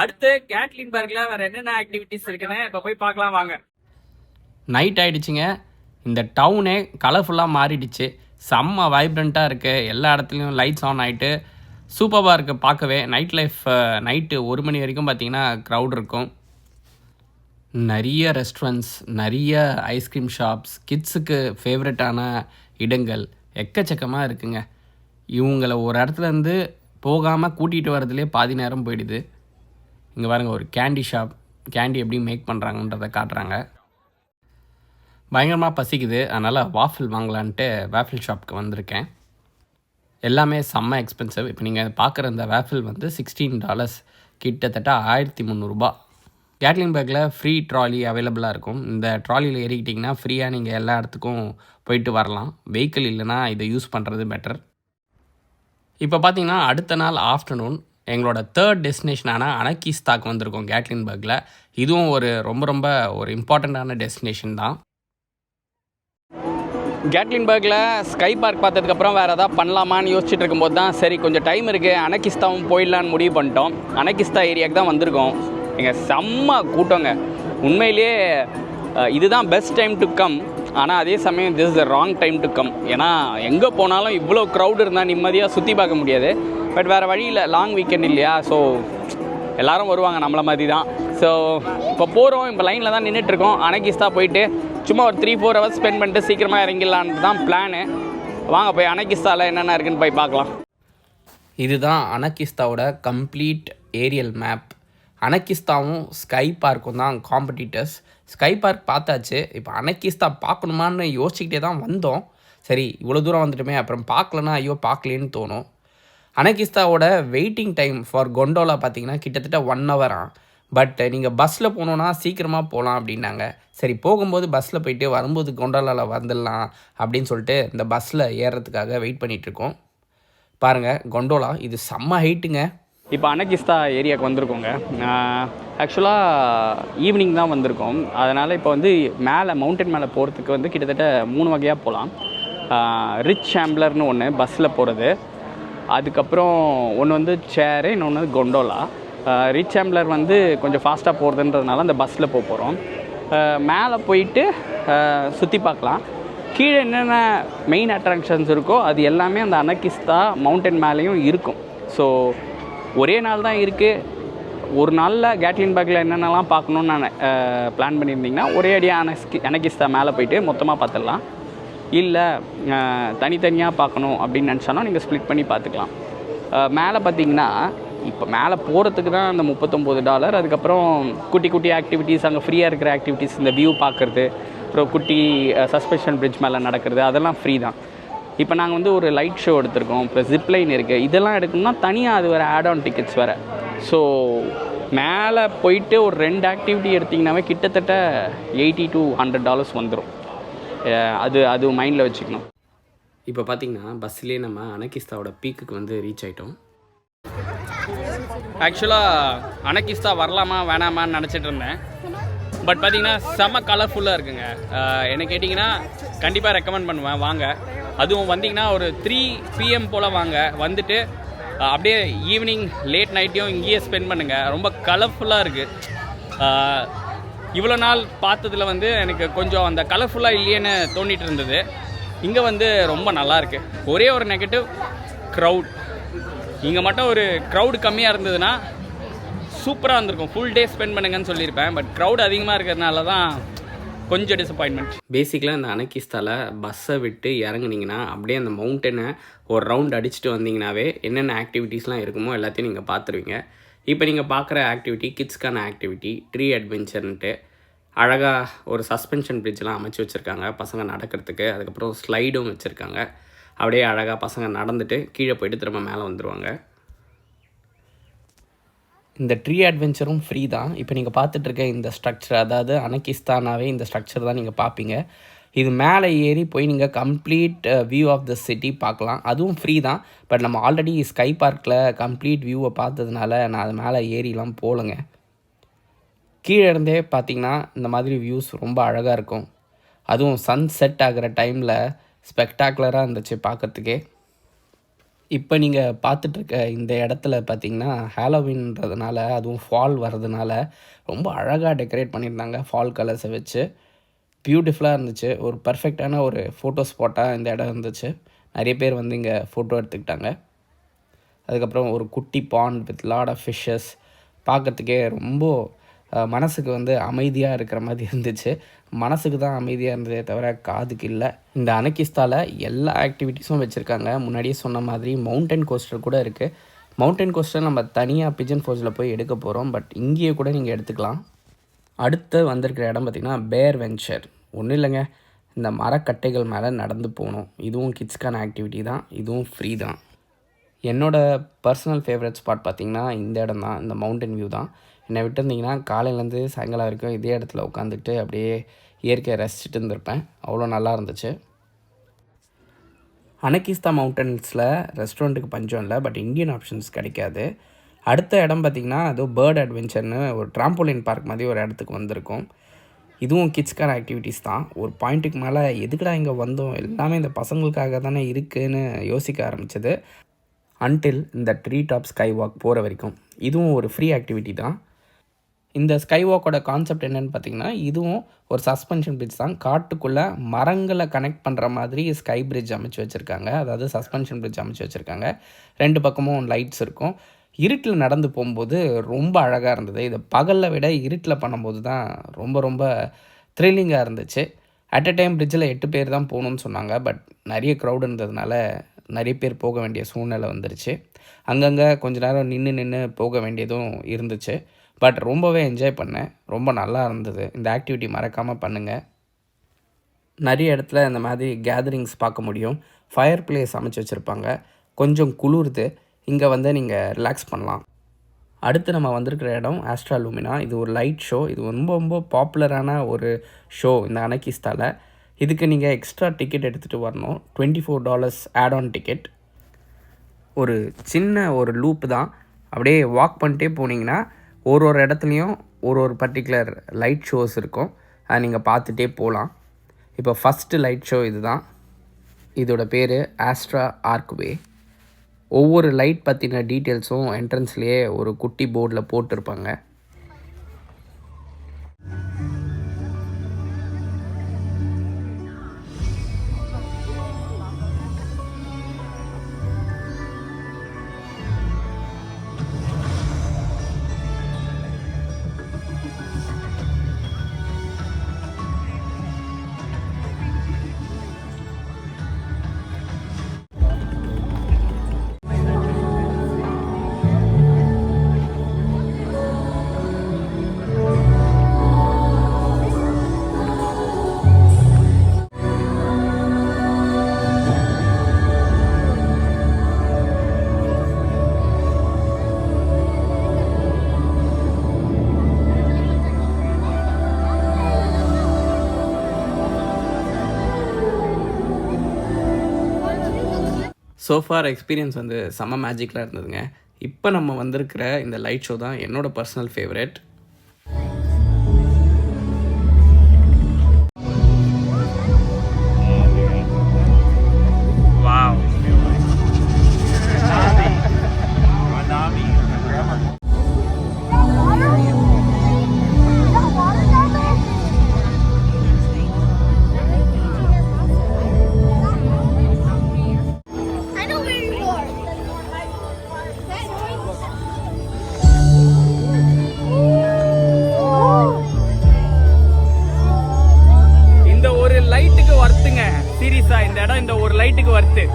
அடுத்து கேட்லின்பர்க்ல வேற என்னென்ன ஆக்டிவிட்டிஸ் இருக்குன்னு இப்போ போய் பார்க்கலாம் வாங்க. நைட் ஆகிடுச்சிங்க. இந்த டவுனே கலர்ஃபுல்லாக மாறிடுச்சு. செம்ம வைப்ரண்ட்டாக இருக்குது. எல்லா இடத்துலையும் லைட்ஸ் ஆன் ஆகிட்டு சூப்பராக இருக்குது பார்க்கவே. நைட் லைஃப் நைட்டு 1 மணி வரைக்கும் பார்த்திங்கன்னா க்ரௌட் இருக்கும். நிறைய ரெஸ்டாரண்ட்ஸ், நிறைய ஐஸ்கிரீம் ஷாப்ஸ், கிட்ஸுக்கு ஃபேவரட்டான இடங்கள் எக்கச்சக்கமாக இருக்குங்க. இவங்களை ஒரு இடத்துலேருந்து போகாமல் கூட்டிகிட்டு வரதுலேயே பாதி நேரம் போயிடுது. இங்கே பாருங்கள், ஒரு கேண்டி ஷாப். கேண்டி எப்படி மேக் பண்ணுறாங்கன்றதை காட்டுறாங்க. பயங்கரமாக பசிக்குது, அதனால் வாஃபில் வாங்கலான்ட்டு வாஃபில் ஷாப்புக்கு வந்திருக்கேன். எல்லாமே செம்ம எக்ஸ்பென்சிவ். இப்போ நீங்கள் பார்க்குற இந்த வாஃபில் வந்து $16, கிட்டத்தட்ட $1300. கேட்லின்பர்கில் ஃப்ரீ ட்ராலி அவைலபிளாக இருக்கும். இந்த ட்ராலியில் ஏறிக்கிட்டிங்கன்னா ஃப்ரீயாக நீங்கள் எல்லா இடத்துக்கும் போயிட்டு வரலாம். வெஹிக்கிள் இல்லைனா இதை யூஸ் பண்ணுறது பெட்டர். இப்போ பார்த்தீங்கன்னா அடுத்த நாள் ஆஃப்டர்நூன் எங்களோட 3rd டெஸ்டினேஷனான அனகிஸ்தாக்கு வந்திருக்கோம் கேட்லின்பர்கில். இதுவும் ரொம்ப ரொம்ப ஒரு இம்பார்ட்டண்ட்டான டெஸ்டினேஷன் தான். கேட்லின்பர்கில் ஸ்கை பார்க் பார்த்ததுக்கப்புறம் வேறு எதாவது பண்ணலாமான்னு யோசிச்சுட்டு இருக்கும்போது தான் சரி கொஞ்சம் டைம் இருக்குது அனகிஸ்தாவும் போயிடலான்னு முடிவு பண்ணிட்டோம். அனகிஸ்தா ஏரியாவுக்கு தான் வந்திருக்கோம். இங்கே செம்ம கூட்டங்க. உண்மையிலேயே இதுதான் பெஸ்ட் டைம் டு கம். ஆனால் அதே சமயம் this is the wrong time to come. ஏன்னா எங்கே போனாலும் இவ்வளோ க்ரௌட் இருந்தால் நிம்மதியாக சுற்றி பார்க்க முடியாது. பட் வேறு வழி இல்லை, லாங் வீக்கெண்ட் இல்லையா, ஸோ எல்லோரும் வருவாங்க நம்மளை மாதிரி தான். ஸோ இப்போ போகிறோம், இப்போ லைனில் தான் நின்றுட்டுருக்கோம். அனகிஸ்தா போயிட்டு சும்மா ஒரு 3-4 ஹவர்ஸ் ஸ்பெண்ட் பண்ணிட்டு சீக்கிரமாக இறங்கிடலான்னு தான் பிளானு. வாங்க போய் அனகிஸ்தாவில் என்னென்ன இருக்குன்னு போய் பார்க்கலாம். இதுதான் அனகிஸ்தாவோட கம்ப்ளீட் ஏரியல் மேப். அனகிஸ்தாவும் ஸ்கை பார்க்கும் தான் காம்படிட்டர்ஸ். ஸ்கை பார்க் பார்த்தாச்சு, இப்போ அனகிஸ்தா பார்க்கணுமான்னு யோசிச்சுக்கிட்டே தான் வந்தோம். சரி இவ்வளோ தூரம் வந்துட்டுமே, அப்புறம் பார்க்கலன்னா ஐயோ பார்க்கலேன்னு தோணும். அனகிஸ்தாவோட வெயிட்டிங் டைம் ஃபார் கொண்டோலா பார்த்தீங்கன்னா கிட்டத்தட்ட 1 hour. பட் நீங்கள் பஸ்ஸில் போகணுன்னா சீக்கிரமாக போகலாம் அப்படின்னாங்க. சரி போகும்போது பஸ்ஸில் போயிட்டு வரும்போது கொண்டோலாவில் வந்துடலாம் அப்படின்னு சொல்லிட்டு இந்த பஸ்ஸில் ஏறுறதுக்காக வெயிட் பண்ணிகிட்ருக்கோம். பாருங்கள் கொண்டோலா, இது செம்ம ஹைட்டுங்க. இப்போ அனகிஸ்தா ஏரியாவுக்கு வந்திருக்கோங்க. ஆக்சுவலாக ஈவினிங் தான் வந்திருக்கோம். அதனால் இப்போ வந்து மேலே மவுண்டன் மேலே போகிறதுக்கு வந்து கிட்டத்தட்ட 3 வகையாக போகலாம். ரிச் சாம்பிளர்னு ஒன்று பஸ்ஸில் போகிறது, அதுக்கப்புறம் ஒன்று வந்து சேரு, இன்னொன்று வந்து கொண்டோலா. ரிச் சாம்பிளர் வந்து கொஞ்சம் ஃபாஸ்ட்டாக போகிறதுன்றதுனால அந்த பஸ்ஸில் போகிறோம். மேலே போயிட்டு சுற்றி பார்க்கலாம். கீழே என்னென்ன மெயின் அட்ராக்ஷன்ஸ் இருக்கோ அது எல்லாமே அந்த அனகிஸ்தா மவுண்டன் மேலேயும் இருக்கும். ஸோ ஒரே நாள் தான் இருக்குது. ஒரு நாளில் கேட்லின்பர்கில் என்னென்னலாம் பார்க்கணுன்னு நான் பிளான் பண்ணியிருந்தீங்கன்னா ஒரே அடியாக அனகிஸ்தா மேலே போயிட்டு மொத்தமாக பார்த்துடலாம். இல்லை தனித்தனியாக பார்க்கணும் அப்படின்னு நினச்சாலும் நீங்கள் ஸ்ப்ளிட் பண்ணி பார்த்துக்கலாம். மேலே பார்த்தீங்கன்னா இப்போ மேலே போகிறதுக்கு தான் அந்த $39. அதுக்கப்புறம் குட்டி குட்டி ஆக்டிவிட்டீஸ், அங்கே ஃப்ரீயாக இருக்கிற ஆக்டிவிட்டீஸ், இந்த வியூ பார்க்குறது, அப்புறம் குட்டி சஸ்பென்ஷன் பிரிட்ஜ் மேலே நடக்கிறது, அதெல்லாம் ஃப்ரீ தான். இப்போ நாங்கள் வந்து ஒரு லைட் ஷோ எடுத்திருக்கோம், இப்போ ஜிப்லைன் இருக்குது. இதெல்லாம் எடுக்கணும்னா தனியாக அது வேறு ஆட் ஆன் டிக்கெட்ஸ் வேறு. ஸோ மேலே போயிட்டு ஒரு 2 ஆக்டிவிட்டி எடுத்திங்கனாவே கிட்டத்தட்ட $80 to $100 வந்துடும். அது மைண்டில் வச்சுக்கணும். இப்போ பார்த்திங்கன்னா பஸ்ஸிலே நம்ம அனகிஸ்தாவோட பீக்குக்கு வந்து ரீச் ஆகிட்டோம். ஆக்சுவலாக அனகிஸ்தா வரலாமா வேணாமான்னு நினச்சிட்டு இருந்தேன். பட் பார்த்திங்கன்னா செம்ம கலர்ஃபுல்லாக இருக்குங்க. என்ன கேட்டிங்கன்னா கண்டிப்பாக ரெக்கமெண்ட் பண்ணுவேன், வாங்க. அதுவும் வந்திங்கன்னா ஒரு 3 PM போல் வாங்க. வந்துட்டு அப்படியே ஈவினிங் லேட் நைட்டையும் இங்கேயே ஸ்பெண்ட் பண்ணுங்கள். ரொம்ப கலர்ஃபுல்லாக இருக்குது. இவ்வளோ நாள் பார்த்ததில் வந்து எனக்கு கொஞ்சம் அந்த கலர்ஃபுல்லாக இல்லையேன்னு தோண்டிகிட்டு இருந்தது. இங்கே வந்து ரொம்ப நல்லாயிருக்கு. ஒரே ஒரு நெகட்டிவ், க்ரௌட். இங்கே மட்டும் ஒரு க்ரௌடு கம்மியாக இருந்ததுன்னா சூப்பராக இருந்திருக்கும். ஃபுல் டே ஸ்பெண்ட் பண்ணுங்கன்னு சொல்லியிருப்பேன். பட் க்ரௌட் அதிகமாக இருக்கிறதுனால தான் கொஞ்சம் டிசப்பாயின்மெண்ட். பேசிக்கலாக இந்த அனகிஸ்தாவில் பஸ்ஸை விட்டு இறங்குனீங்கன்னா அப்படியே அந்த மவுண்டனை ஒரு ரவுண்ட் அடிச்சுட்டு வந்தீங்கன்னாவே என்னென்ன ஆக்டிவிட்டீஸ்லாம் இருக்குமோ எல்லாத்தையும் நீங்கள் பார்த்துருவீங்க. இப்போ நீங்கள் பார்க்குற ஆக்டிவிட்டி கிட்ஸ்க்கான ஆக்டிவிட்டி, ட்ரீ அட்வென்ச்சர்ன்ட்டு அழகாக ஒரு சஸ்பென்ஷன் பிரிட்ஜெலாம் அமைச்சு வச்சுருக்காங்க பசங்க நடக்கிறதுக்கு. அதுக்கப்புறம் ஸ்லைடும் வச்சுருக்காங்க. அப்படியே அழகாக பசங்க நடந்துட்டு கீழே போய்ட்டு திரும்ப மேலே வந்துடுவாங்க. இந்த ட்ரீ அட்வென்ச்சரும் ஃப்ரீ தான். இப்போ நீங்கள் பார்த்துட்ருக்க இந்த ஸ்ட்ரக்சர், அதாவது அனகிஸ்தானாவே இந்த ஸ்ட்ரக்சர் தான் நீங்கள் பார்ப்பீங்க. இது மேலே ஏறி போய் நீங்கள் complete view of the city பார்க்கலாம். அதுவும் ஃப்ரீ தான். பட் நம்ம ஆல்ரெடி ஸ்கை பார்க்கில் கம்ப்ளீட் வியூவை பார்த்ததுனால நான் அது மேலே ஏறிலாம் போகலைங்க. கீழே இருந்தே பார்த்திங்கன்னா இந்த மாதிரி வியூஸ் ரொம்ப அழகாக இருக்கும். அதுவும் சன் செட் ஆகிற டைமில் ஸ்பெக்டாகுலராக இருந்துச்சு பார்க்குறதுக்கே. இப்போ நீங்கள் பார்த்துட்ருக்க இந்த இடத்துல பார்த்திங்கன்னா ஹாலோவின்றதுனால, அதுவும் ஃபால் வர்றதுனால ரொம்ப அழகாக டெக்கரேட் பண்ணியிருந்தாங்க. ஃபால் கலர்ஸை வச்சு பியூட்டிஃபுல்லாக இருந்துச்சு. ஒரு பர்ஃபெக்டான ஒரு ஃபோட்டோ ஸ்பாட்டாக இந்த இடம் இருந்துச்சு. நிறைய பேர் வந்து இங்கே ஃபோட்டோ எடுத்துக்கிட்டாங்க. அதுக்கப்புறம் ஒரு குட்டி pond with lot of fishes, பார்க்குறதுக்கே ரொம்ப மனசுக்கு வந்து அமைதியாக இருக்கிற மாதிரி இருந்துச்சு. மனசுக்கு தான் அமைதியாக இருந்ததே தவிர காதுக்கு இல்லை. இந்த அனகிஸ்தாவில் எல்லா ஆக்டிவிட்டீஸும் வச்சுருக்காங்க. முன்னாடியே சொன்ன மாதிரி மவுண்டன் கோஸ்டர் கூட இருக்குது. மவுண்டன் கோஸ்டர் நம்ம தனியாக பிஜன் ஃபோர்ஸில் போய் எடுக்க போகிறோம். பட் இங்கேயே கூட நீங்கள் எடுத்துக்கலாம். அடுத்து வந்திருக்கிற இடம் பார்த்திங்கன்னா பேர் வென்ச்சர். ஒன்றும் இல்லைங்க, இந்த மரக்கட்டைகள் மேலே நடந்து போகணும். இதுவும் கிட்ஸ்க்கான ஆக்டிவிட்டி தான். இதுவும் ஃப்ரீ தான். என்னோடய பர்சனல் ஃபேவரட் ஸ்பாட் பார்த்திங்கன்னா இந்த இடம் தான். இந்த மவுண்டன் வியூ தான். என்னை விட்டுருந்திங்கன்னா காலையிலேருந்து சாயங்காலம் வரைக்கும் இதே இடத்துல உட்காந்துட்டு அப்படியே இயற்கையை ரசிச்சுட்டு இருந்திருப்பேன். அவ்வளோ நல்லா இருந்துச்சு. அனகிஸ்தா மவுண்டன்ஸில் ரெஸ்டாரண்ட்டுக்கு பஞ்சம் இல்லை, பட் இந்தியன் ஆப்ஷன்ஸ் கிடைக்காது. அடுத்த இடம் பார்த்திங்கன்னா அது பேர்ட் அட்வென்ச்சர்னு ஒரு ட்ராம்போலின் பார்க் மாதிரி ஒரு இடத்துக்கு வந்திருக்கும். இதுவும் கிட்ஸ்க்கான ஆக்டிவிட்டீஸ் தான். ஒரு பாயிண்ட்டுக்கு மேலே எதுக்குடா இங்கே வந்தோம், எல்லாமே இந்த பசங்களுக்காக தானே இருக்குதுன்னு யோசிக்க ஆரம்பித்தது. அன்டில் இந்த ட்ரீ டாப் ஸ்கை வாக் போகிற வரைக்கும். இதுவும் ஒரு ஃப்ரீ ஆக்டிவிட்டி தான். இந்த ஸ்கை வாக்கோட கான்செப்ட் என்னென்னு பார்த்தீங்கன்னா, இதுவும் ஒரு சஸ்பென்ஷன் பிரிட்ஜ் தான். காட்டுக்குள்ளே மரங்களை கனெக்ட் பண்ணுற மாதிரி ஸ்கை பிரிட்ஜ் அமைச்சு வச்சுருக்காங்க. அதாவது சஸ்பென்ஷன் பிரிட்ஜ் அமைச்சு வச்சுருக்காங்க. 2 பக்கமும் லைட்ஸ் இருக்கும். இருட்டில் நடந்து போகும்போது ரொம்ப அழகாக இருந்தது. இதை பகலில் விட இருட்டில் பண்ணும்போது தான் ரொம்ப ரொம்ப த்ரில்லிங்காக இருந்துச்சு. அட் அ டைம் பிரிட்ஜில் 8 பேர் தான் போகணுன்னு சொன்னாங்க. பட் நிறைய க்ரௌட் இருந்ததுனால நிறைய பேர் போக வேண்டிய சூழ்நிலை வந்துருச்சு. அங்கங்கே கொஞ்ச நேரம் நின்று போக வேண்டியதும் இருந்துச்சு. பட் ரொம்பவே என்ஜாய் பண்ணேன். ரொம்ப நல்லா இருந்தது. இந்த ஆக்டிவிட்டி மறக்காமல் பண்ணுங்கள். நிறைய இடத்துல இந்த மாதிரி கேதரிங்ஸ் பார்க்க முடியும். ஃபயர் பிளேஸ் அமைச்சு வச்சுருப்பாங்க. கொஞ்சம் குளிருது. இங்கே வந்து நீங்கள் ரிலாக்ஸ் பண்ணலாம். அடுத்து நம்ம வந்திருக்கிற இடம் ஆஸ்ட்ரா லூமினா. இது ஒரு லைட் ஷோ. இது ரொம்ப ரொம்ப பாப்புலரான ஒரு ஷோ இந்த அனகிஸ்தாவில். இதுக்கு நீங்கள் எக்ஸ்ட்ரா டிக்கெட் எடுத்துகிட்டு வரணும். $24 ஆட் ஆன் டிக்கெட். ஒரு சின்ன ஒரு லூப் தான். அப்படியே வாக் பண்ணிட்டே போனீங்கன்னா ஒரு இடத்துலையும் ஒரு பர்டிகுலர் லைட் ஷோஸ் இருக்கும். அதை நீங்கள் பார்த்துட்டே போகலாம். இப்போ ஃபஸ்ட்டு லைட் ஷோ இது தான். இதோட பேர் ஆஸ்ட்ரா ஆர்க்வே. ஒவ்வொரு லைட் பற்றின டீட்டெயில்ஸும் என்ட்ரன்ஸ்லேயே ஒரு குட்டி போர்டில் போட்டிருப்பாங்க. சோஃபார் எக்ஸ்பீரியன்ஸ் வந்து செம்ம மேஜிக்கலாக இருந்ததுங்க. இப்போ நம்ம வந்திருக்கிற இந்த லைட் ஷோ தான் என்னோடய பர்சனல் ஃபேவரட். சீரியஸா இந்த இடம் இந்த ஒரு லைட்டுக்கு வர்த்து.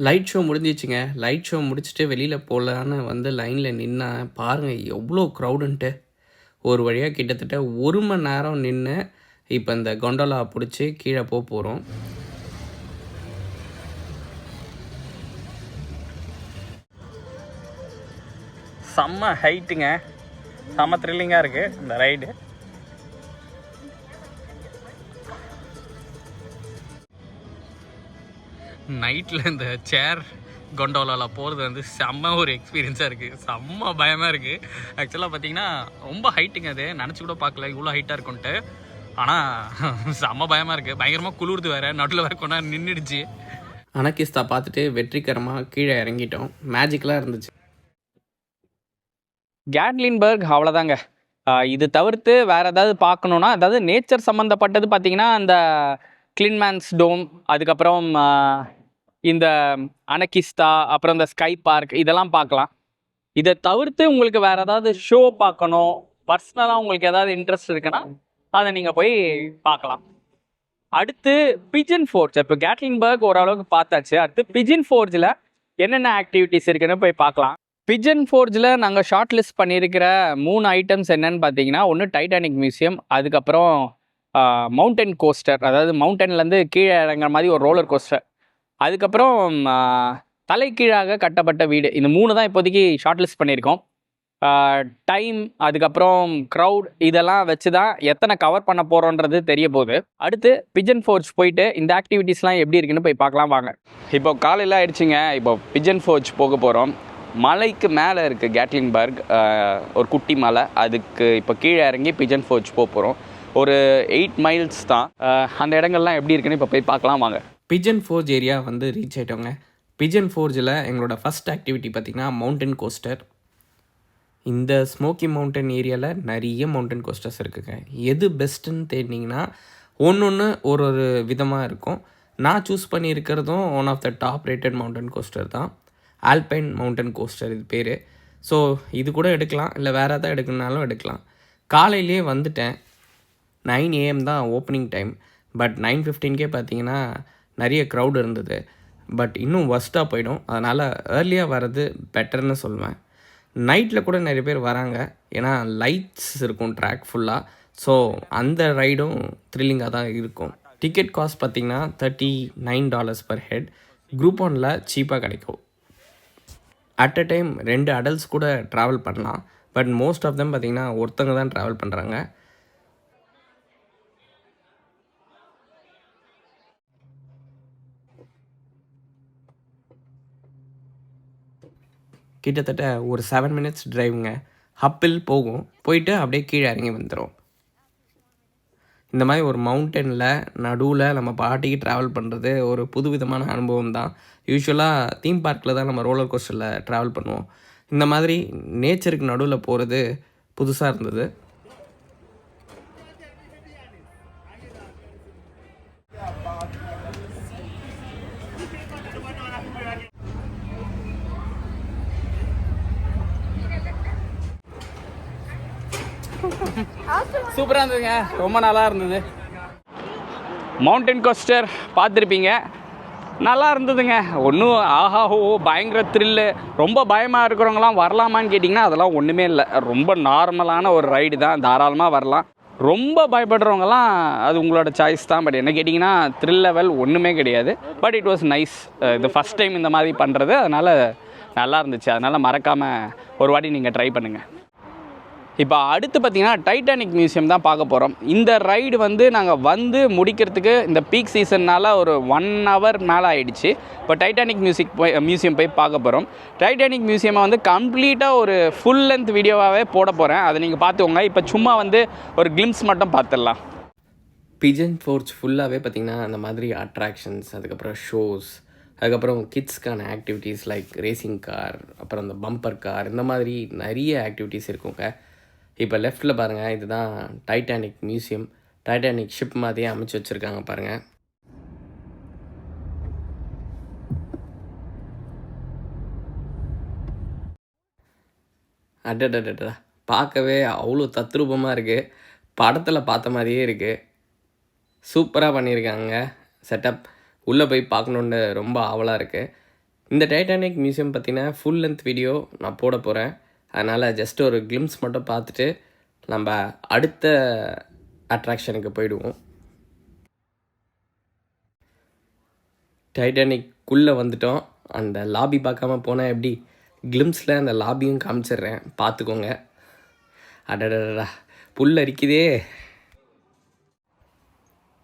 லைட் ஷோ முடிஞ்சிச்சுங்க. லைட் ஷோ முடிச்சுட்டு வெளியில் போகலான்னு வந்து லைனில் நின்னா பாருங்கள் எவ்வளோ க்ரௌடுன்ட்டு. ஒரு வழியாக கிட்டத்தட்ட 1 மணி நேரம் நின்று இப்போ இந்த கொண்டோலா பிடிச்சி கீழே போகிறோம். செம்ம ஹைட்டுங்க. செம்ம த்ரில்லிங்காக இருக்குது இந்த ரைடு. நைட்டில் இந்த சேர் கொண்டோலாவில் போகிறது வந்து செம்ம ஒரு எக்ஸ்பீரியன்ஸாக இருக்குது. செம்ம பயமாக இருக்குது. ஆக்சுவலாக பார்த்தீங்கன்னா ரொம்ப ஹைட்டுங்க, அது நினச்சி கூட பார்க்கல இவ்வளோ ஹைட்டாக இருக்குன்ட்டு. ஆனால் செம்ம பயமாக இருக்குது. பயங்கரமாக குளிர்து வேறு, நடுவில் வேறு கொண்டா நின்றுடுச்சு. அனகிஸ்தா பார்த்துட்டு வெற்றிகரமாக கீழே இறங்கிட்டோம். மேஜிக்கலாக இருந்துச்சு. கேட்லின்பர்க் அவ்வளோதாங்க. இது தவிர்த்து வேறு ஏதாவது பார்க்கணுன்னா, அதாவது நேச்சர் சம்மந்தப்பட்டது பார்த்தீங்கன்னா அந்த கிளின்மேன்ஸ் டோம், அதுக்கப்புறம் இந்த அனகிஸ்தா, அப்புறம் இந்த ஸ்கை பார்க் இதெல்லாம் பார்க்கலாம். இதை தவிர்த்து உங்களுக்கு வேறு ஏதாவது ஷோ பார்க்கணும், பர்சனலாக உங்களுக்கு ஏதாவது இன்ட்ரெஸ்ட் இருக்குன்னா அதை நீங்கள் போய் பார்க்கலாம். அடுத்து பிஜன் ஃபோர்ஜ். இப்போ கேட்லின்பர்க் ஓரளவுக்கு பார்த்தாச்சு. அடுத்து பிஜன் ஃபோர்ஜில் என்னென்ன ஆக்டிவிட்டீஸ் இருக்குன்னு போய் பார்க்கலாம். பிஜன் ஃபோர்ஜில் நாங்கள் ஷார்ட் லிஸ்ட் பண்ணியிருக்கிற 3 ஐட்டம்ஸ் என்னென்னு பார்த்தீங்கன்னா, ஒன்று டைட்டானிக் மியூசியம், அதுக்கப்புறம் மவுண்டன் கோஸ்டர், அதாவது மவுண்டன்லேருந்து கீழே இறங்குற மாதிரி ஒரு ரோலர் கோஸ்டர், அதுக்கப்புறம் தலைகீழாக கட்டப்பட்ட வீடு. இந்த 3 தான் இப்போதைக்கு ஷார்ட் லிஸ்ட் பண்ணியிருக்கோம். டைம், அதுக்கப்புறம் க்ரௌட் இதெல்லாம் வச்சு தான் எத்தனை கவர் பண்ண போகிறோன்றது தெரிய போகுது. அடுத்து பிஜன் ஃபோர்ஜ் போயிட்டு இந்த ஆக்டிவிட்டீஸ்லாம் எப்படி இருக்குன்னு போய் பார்க்கலாம் வாங்க. இப்போ காலையில் ஆயிடுச்சுங்க. இப்போ பிஜன் ஃபோர்ஜ் போக போகிறோம். மலைக்கு மேலே இருக்குது கேட்லின்பர்க், ஒரு குட்டி மலை. அதுக்கு இப்போ கீழே இறங்கி பிஜன் ஃபோர்ஜ் போக போகிறோம். ஒரு 8 மைல்ஸ் தான். அந்த இடங்கள்லாம் எப்படி இருக்குன்னு இப்போ போய் பார்க்கலாம் வாங்க. பிஜன் ஃபோர்ஜ் ஏரியா வந்து ரீச் ஆகிட்டோங்க. பிஜன் ஃபோர்ஜில் எங்களோட ஃபஸ்ட் ஆக்டிவிட்டி பார்த்திங்கன்னா மவுண்டன் கோஸ்டர். இந்த ஸ்மோக்கி மவுண்டன் ஏரியாவில் நிறைய மவுண்டன் கோஸ்டர்ஸ் இருக்குங்க. எது பெஸ்ட்டுன்னு தேடினீங்கன்னா ஒன்று ஒரு விதமாக இருக்கும். நான் சூஸ் பண்ணியிருக்கிறதும் one of the top rated mountain coaster தான். ஆல்பைன் மவுண்டன் கோஸ்டர் இது பேர். ஸோ இது கூட எடுக்கலாம், இல்லை வேறு எதாவது எடுக்கணுனாலும் எடுக்கலாம். காலையிலே வந்துட்டேன். 9 AM தான் ஓப்பனிங் டைம். பட் 9:15 பார்த்தீங்கன்னா நிறைய க்ரௌட் இருந்தது. பட் இன்னும் ஒஸ்ட்டாக போயிடும். அதனால் ஏர்லியாக வர்றது பெட்டர்னு சொல்லுவேன். நைட்டில் கூட நிறைய பேர் வராங்க, ஏன்னா லைட்ஸ் இருக்கும் ட்ராக் ஃபுல்லாக. ஸோ அந்த ரைடும் த்ரில்லிங்காக தான் இருக்கும். டிக்கெட் காஸ்ட் பார்த்திங்கன்னா $39 per head. குரூப் 1ல் சீப்பாக கிடைக்கும். அட் அ டைம் 2 அடல்ட்ஸ் கூட ட்ராவல் பண்ணலாம். பட் மோஸ்ட் ஆஃப் தெம் பார்த்திங்கன்னா ஒருத்தங்க தான் ட்ராவல் பண்ணுறாங்க. கிட்டத்தட்ட ஒரு 7 minutes டிரைவுங்க. ஹப்பில் போகும், போயிட்டு அப்படியே கீழே இறங்கி வந்துடும். இந்த மாதிரி ஒரு மவுண்டனில் நடுவில் நம்ம பாட்டிக்கு ட்ராவல் பண்ணுறது ஒரு புதுவிதமான அனுபவம் தான். யூஸ்வலாக தீம் பார்க்கில் தான் நம்ம ரோலர் கோஸ்டரில் ட்ராவல் பண்ணுவோம். இந்த மாதிரி நேச்சருக்கு நடுவில் போகிறது புதுசாக இருந்தது. சூப்பராக இருந்ததுங்க, ரொம்ப நல்லா இருந்தது. மவுண்டன் கோஸ்டர் பார்த்துருப்பீங்க, நல்லா இருந்ததுங்க. ஒன்றும் ஆஹா ஹோ பயங்கர த்ரில்லு, ரொம்ப பயமாக இருக்கிறவங்களாம் வரலாமான்னு கேட்டிங்கன்னா அதெல்லாம் ஒன்றுமே இல்லை. ரொம்ப நார்மலான ஒரு ரைடு தான், தாராளமாக வரலாம். ரொம்ப பயப்படுறவங்கலாம் அது உங்களோட சாய்ஸ் தான். பட் என்ன கேட்டிங்கன்னா த்ரில் லெவல் ஒன்றுமே கிடையாது. But it was nice. இது ஃபஸ்ட் டைம் இந்த மாதிரி பண்ணுறது, அதனால் நல்லா இருந்துச்சு. அதனால் மறக்காமல் ஒரு வாட்டி நீங்கள் ட்ரை பண்ணுங்கள். இப்போ அடுத்து பார்த்திங்கன்னா டைட்டானிக் மியூசியம் தான் பார்க்க போகிறோம். இந்த ரைடு வந்து நாங்கள் வந்து முடிக்கிறதுக்கு இந்த பீக் சீசன்னால் ஒரு 1 hour மேலே ஆகிடுச்சு. இப்போ டைட்டானிக் மியூசியம் போய் பார்க்க போகிறோம். டைட்டானிக் மியூசியமை வந்து கம்ப்ளீட்டாக ஒரு ஃபுல் லென்த் வீடியோவாகவே போட போகிறேன், அதை நீங்கள் பார்த்துக்கோங்க. இப்போ சும்மா வந்து ஒரு கிளிம்ஸ் மட்டும் பார்த்துடலாம். பிஜன் ஃபோர்ஜ் ஃபுல்லாகவே பார்த்திங்கன்னா அந்த மாதிரி அட்ராக்ஷன்ஸ், அதுக்கப்புறம் ஷோஸ், அதுக்கப்புறம் கிட்ஸ்க்கான ஆக்டிவிட்டீஸ் லைக் ரேசிங் கார், அப்புறம் அந்த பம்பர் கார், இந்த மாதிரி நிறைய ஆக்டிவிட்டீஸ் இருக்குங்க. இப்போ லெஃப்ட்டில் பாருங்கள், இதுதான் டைட்டானிக் மியூசியம். டைட்டானிக் ஷிப் மாதிரியே அமைச்சு வச்சுருக்காங்க பாருங்கள். அடடடடா, பார்க்கவே அவ்வளோ தத்ரூபமாக இருக்குது. படத்தில் பார்த்த மாதிரியே இருக்குது. சூப்பராக பண்ணியிருக்காங்க செட்டப். உள்ளே போய் பார்க்கணுன்னு ரொம்ப ஆவலாக இருக்குது. இந்த டைட்டானிக் மியூசியம் பார்த்திங்கன்னா ஃபுல் லென்த் வீடியோ நான் போட போகிறேன். அதனால் ஜஸ்ட் ஒரு கிளிம்ஸ் மட்டும் பார்த்துட்டு நம்ம அடுத்த அட்ராக்ஷனுக்கு போயிடுவோம். டைட்டானிக்குள்ளே வந்துட்டோம். அந்த லாபி பார்க்காம போனால் எப்படி, கிளிம்ஸில் அந்த லாபியும் காமிச்சிடுறேன், பார்த்துக்கோங்க. அடடடா புல் அரிக்குதே.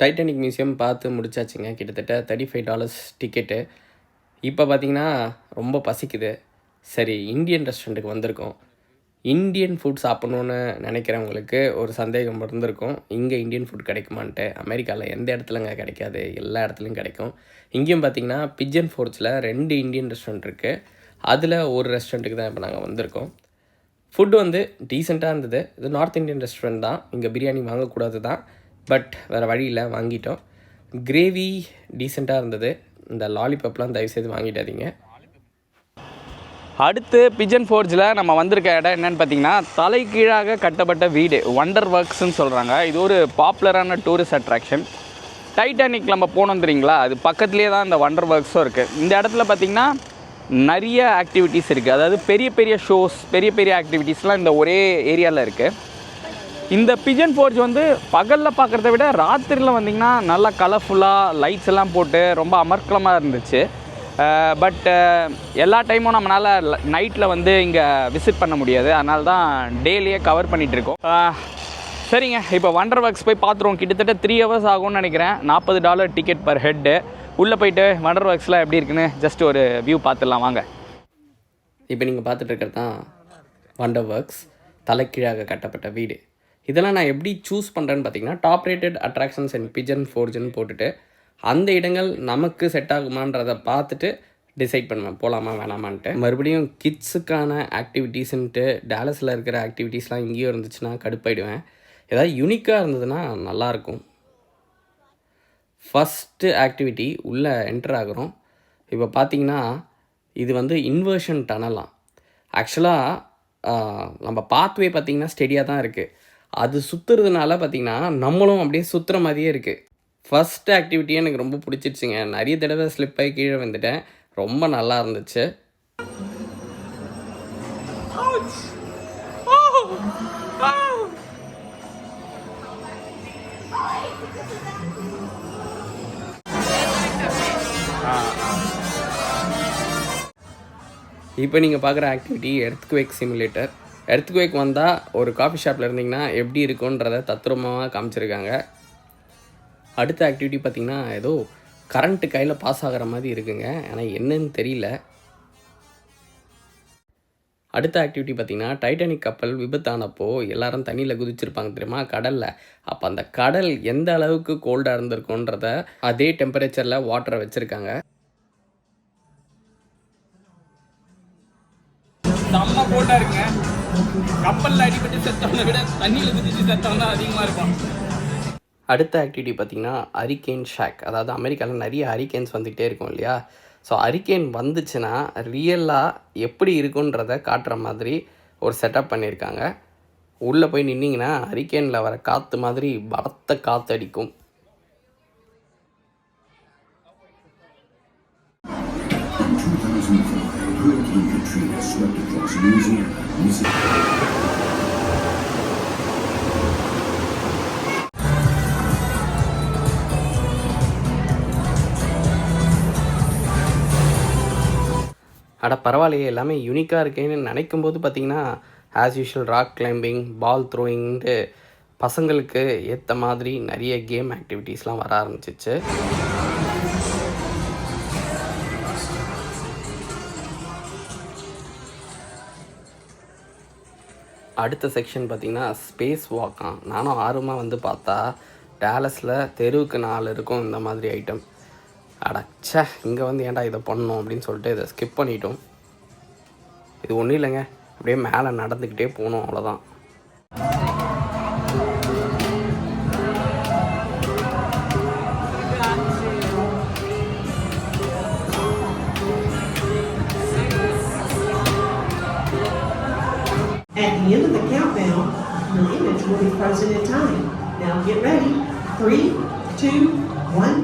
டைட்டானிக் மியூசியம் பார்த்து முடிச்சாச்சுங்க. கிட்டத்தட்ட $35 டிக்கெட்டு. இப்போ பார்த்திங்கன்னா ரொம்ப பசிக்குது. சரி, இந்தியன் ரெஸ்டாரண்ட்டுக்கு வந்திருக்கோம். இந்தியன் ஃபுட் சாப்பிட்ணுன்னு நினைக்கிறவங்களுக்கு ஒரு சந்தேகம் இருந்திருக்கும், இங்கே இந்தியன் ஃபுட் கிடைக்குமான்ட்டு. அமெரிக்காவில் எந்த இடத்துலங்க கிடைக்காது, எல்லா இடத்துலையும் கிடைக்கும். இங்கேயும் பார்த்திங்கன்னா பிஜன் ஃபோர்ட்ஸில் 2 இந்தியன் ரெஸ்டாரண்ட் இருக்குது. அதில் ஒரு ரெஸ்டாரண்ட்டுக்கு தான் இப்போ நாங்கள் வந்திருக்கோம். ஃபுட்டு வந்து டீசெண்டாக இருந்தது. இது நார்த் இந்தியன் ரெஸ்டாரண்ட் தான், இங்கே பிரியாணி வாங்கக்கூடாது தான், பட் வேறு வழியில் வாங்கிட்டோம். கிரேவி டீசெண்டாக இருந்தது. இந்த லாலிபப்லாம் தயவுசெய்து வாங்கிடாதீங்க. அடுத்து பிஜன் ஃபோர்ஜில் நம்ம வந்திருக்க இடம் என்னென்னு பார்த்தீங்கன்னா, தலைகீழாக கட்டப்பட்ட வீடு, வண்டர் ஒர்க்ஸ்ன்னு சொல்கிறாங்க. இது ஒரு பாப்புலரான டூரிஸ்ட் அட்ராக்ஷன். டைட்டானிக் நம்ம போனோம் தெரியுங்களா, அது பக்கத்துலேயே தான் இந்த வண்டர் ஒர்க்ஸும் இருக்குது. இந்த இடத்துல பார்த்திங்கன்னா நிறைய ஆக்டிவிட்டீஸ் இருக்குது. அதாவது பெரிய பெரிய ஷோஸ், பெரிய பெரிய ஆக்டிவிட்டீஸ்லாம் இந்த ஒரே ஏரியாவில் இருக்குது. இந்த பிஜன் ஃபோர்ஜ் வந்து பகலில் பார்க்குறத விட ராத்திரியில் வந்திங்கன்னா நல்லா கலர்ஃபுல்லாக லைட்ஸ் எல்லாம் போட்டு ரொம்ப அமர்க்கலமாக இருந்துச்சு. பட் எல்லா டைமும் நம்மளால் நைட்டில் வந்து இங்கே விசிட் பண்ண முடியாது. அதனால தான் டேலியே கவர் பண்ணிகிட்ருக்கோம். சரிங்க, இப்போ வண்டர் ஒர்க்ஸ் போய் பார்த்துருவோம். கிட்டத்தட்ட 3 hours ஆகும்னு நினைக்கிறேன். $40 டிக்கெட் பர் ஹெட்டு. உள்ளே போயிட்டு வண்டர் ஒர்க்ஸ்லாம் எப்படி இருக்குன்னு ஜஸ்ட் ஒரு வியூ பார்த்துடலாம் வாங்க. இப்போ நீங்கள் பார்த்துட்ருக்கிறது தான் வண்டர் ஒர்க்ஸ், தலைக்கீழாக கட்டப்பட்ட வீடு. இதெல்லாம் நான் எப்படி சூஸ் பண்ணுறேன்னு பார்த்தீங்கன்னா, top rated attractions and Pigeon ஃபோர்ஜ்னு போட்டுட்டு அந்த இடங்கள் நமக்கு செட் ஆகுமான்றதை பார்த்துட்டு டிசைட் பண்ணுவேன் போகலாமா வேணாமான்ட்டு. மறுபடியும் கிட்ஸுக்கான ஆக்டிவிட்டீஸுன்ட்டு டேலஸில் இருக்கிற ஆக்டிவிட்டீஸ்லாம் இங்கேயும் இருந்துச்சுன்னா கடுப்பாயிடுவேன். ஏதாவது யூனிக்காக இருந்ததுன்னா நல்லாயிருக்கும். ஃபஸ்ட்டு ஆக்டிவிட்டி உள்ளே என்டர் ஆகிறோம். இப்போ பார்த்தீங்கன்னா இது வந்து இன்வர்ஷன் டனலாம். ஆக்சுவலாக நம்ம பாத்வே பார்த்திங்கன்னா ஸ்டெடியாக தான் இருக்குது. அது சுற்றுறதுனால பார்த்திங்கன்னா நம்மளும் அப்படியே சுற்றுற மாதிரியே இருக்குது. ஃபஸ்ட் ஆக்டிவிட்டியே எனக்கு ரொம்ப பிடிச்சிருச்சுங்க. நிறைய தடவை ஸ்லிப் ஆகி கீழே வந்துட்டேன். ரொம்ப நல்லா இருந்துச்சு. இப்போ நீங்கள் பார்க்குற ஆக்டிவிட்டி எர்த்குவேக் சிமுலேட்டர். எர்த்குவேக் வந்தால் ஒரு காஃபி ஷாப்பில் இருந்தீங்கன்னா எப்படி இருக்குன்றதை தத்ரூபமாக காமிச்சிருக்காங்க. அடுத்த ஆக்டிவிட்டி பார்த்திங்கன்னா ஏதோ கரண்ட்டு கையில் பாஸ் ஆகிற மாதிரி இருக்குங்க, ஆனால் என்னன்னு தெரியல. அடுத்த ஆக்டிவிட்டி பார்த்திங்கன்னா டைட்டானிக் கப்பல் விபத்தானப்போ எல்லாரும் தண்ணியில் குதிச்சிருப்பாங்க தெரியுமா, கடலில். அப்போ அந்த கடல் எந்த அளவுக்கு கோல்டாக இருந்திருக்குன்றத அதே டெம்பரேச்சரில் வாட்டரை வச்சுருக்காங்க. செம்ம கோல்டாக இருக்குங்க. கப்பலில் அடிபட்டு செத்தவனை விட தண்ணியில் குதிச்சு செத்தவன் தான் அதிகமாக இருப்பான். அடுத்த ஆக்டிவிட்டி பார்த்திங்கன்னா ஹரிக்கேன் ஷாக். அதாவது அமெரிக்காவில் நிறைய ஹரிக்கேன்ஸ் வந்துக்கிட்டே இருக்கும் இல்லையா. ஸோ ஹரிக்கேன் வந்துச்சுன்னா ரியலாக எப்படி இருக்குன்றதை காட்டுற மாதிரி ஒரு செட்டப் பண்ணியிருக்காங்க. உள்ளே போய் நின்னிங்கன்னா ஹரிக்கேனில் வர காற்று மாதிரி பலத்த காற்று அடிக்கும். அட பரவாயில்லையே, எல்லாமே யூனிக்காக இருக்கேன்னு நினைக்கும் போது பார்த்திங்கன்னா ஆஸ் யூஷுவல் ராக் கிளைம்பிங், பால் த்ரோயிங்ட்டு பசங்களுக்கு ஏற்ற மாதிரி நிறைய கேம் ஆக்டிவிட்டீஸ்லாம் வர ஆரம்பிச்சிச்சு. அடுத்த செக்ஷன் பார்த்திங்கன்னா ஸ்பேஸ் வாக்காம். நானும் ஆர்வமாக வந்து பார்த்தா டேலஸில் தெருவுக்கு 4 இருக்கும் இந்த மாதிரி ஐட்டம். அடச்சே, இங்கே வந்து ஏன்டா இதை பண்ணணும் அப்படின்னு சொல்லிட்டு இதை ஸ்கிப் பண்ணிட்டோம். இது ஒன்றும் இல்லைங்க, அப்படியே மேலே நடந்துக்கிட்டே போகணும், அவ்வளோதான். At the end of the countdown, your image will be frozen in time. Now get ready. 3, 2, 1,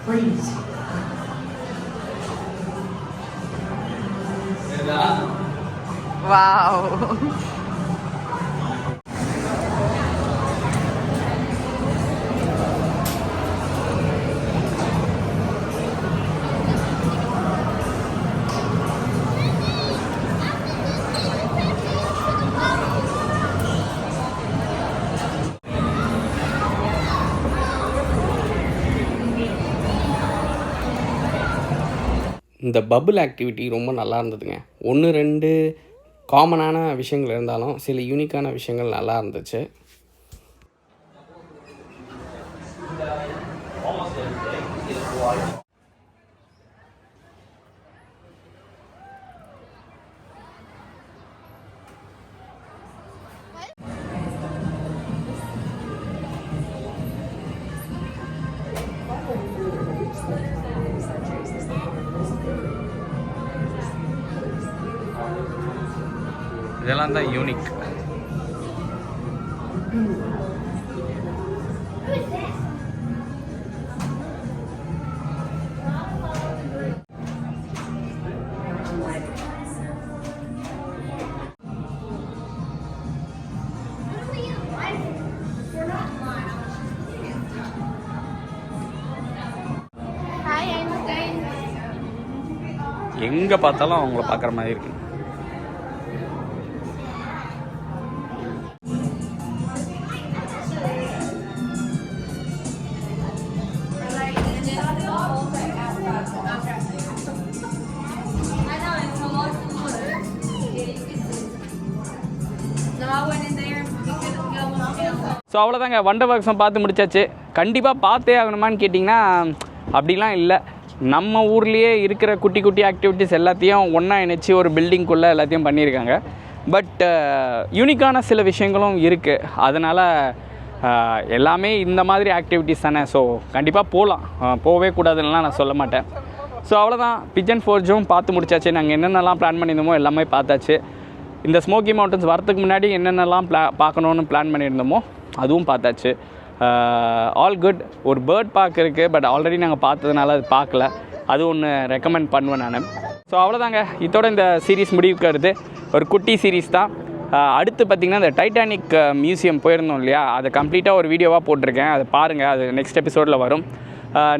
freeze. Wow. இந்த பபுள் ஆக்டிவிட்டி ரொம்ப நல்லா இருந்ததுங்க. 1-2 காமனான விஷயங்கள் இருந்தாலும் சில யூனிக்கான விஷயங்கள் நல்லா இருந்துச்சு. இதெல்லாம் தான் யூனிக். எங்கே பார்த்தாலும் அவங்கள பார்க்குற மாதிரி இருக்கு. ஸோ அவ்வளோதாங்க, வண்டர் ஒர்க்ஸும் பார்த்து முடிச்சாச்சு. கண்டிப்பாக பார்த்தே ஆகணுமான்னு கேட்டிங்கன்னா அப்படிலாம் இல்லை. நம்ம ஊர்லேயே இருக்கிற குட்டி குட்டி ஆக்டிவிட்டீஸ் எல்லாத்தையும் ஒன்றா இணைச்சி ஒரு பில்டிங்குள்ளே எல்லாத்தையும் பண்ணியிருக்காங்க. பட் யூனிக்கான சில விஷயங்களும் இருக்குது. அதனால் எல்லாமே இந்த மாதிரி ஆக்டிவிட்டீஸ் தானே. ஸோ கண்டிப்பாக போகலாம், போகவே கூடாதுன்னெலாம் நான் சொல்ல மாட்டேன். ஸோ அவ்வளோதான், பிஜன் ஃபோர்ஜும் பார்த்து முடிச்சாச்சு. நாங்கள் என்னென்னலாம் பிளான் பண்ணியிருந்தோமோ எல்லாமே பார்த்தாச்சு. இந்த ஸ்மோக்கி மவுண்டன்ஸ் வரத்துக்கு முன்னாடி என்னென்னலாம் பார்க்கணுன்னு பிளான் பண்ணியிருந்தோமோ அதுவும் பார்த்தாச்சு. All good. ஒரு பேர்ட் பார்க் இருக்குது, பட் ஆல்ரெடி நாங்கள் பார்த்ததுனால அது பார்க்கல. அது ஒன்று ரெக்கமெண்ட் பண்ணுவேன் நான். ஸோ அவ்வளோதாங்க, இதோட இந்த சீரீஸ் முடிவுக்கு வருது. ஒரு குட்டி சீரீஸ் தான். அடுத்து பார்த்திங்கன்னா இந்த டைட்டானிக் மியூசியம் போயிருந்தோம் இல்லையா, அதை கம்ப்ளீட்டாக ஒரு வீடியோவாக போட்டிருக்கேன். அதை பாருங்கள், அது நெக்ஸ்ட் எபிசோடில் வரும்.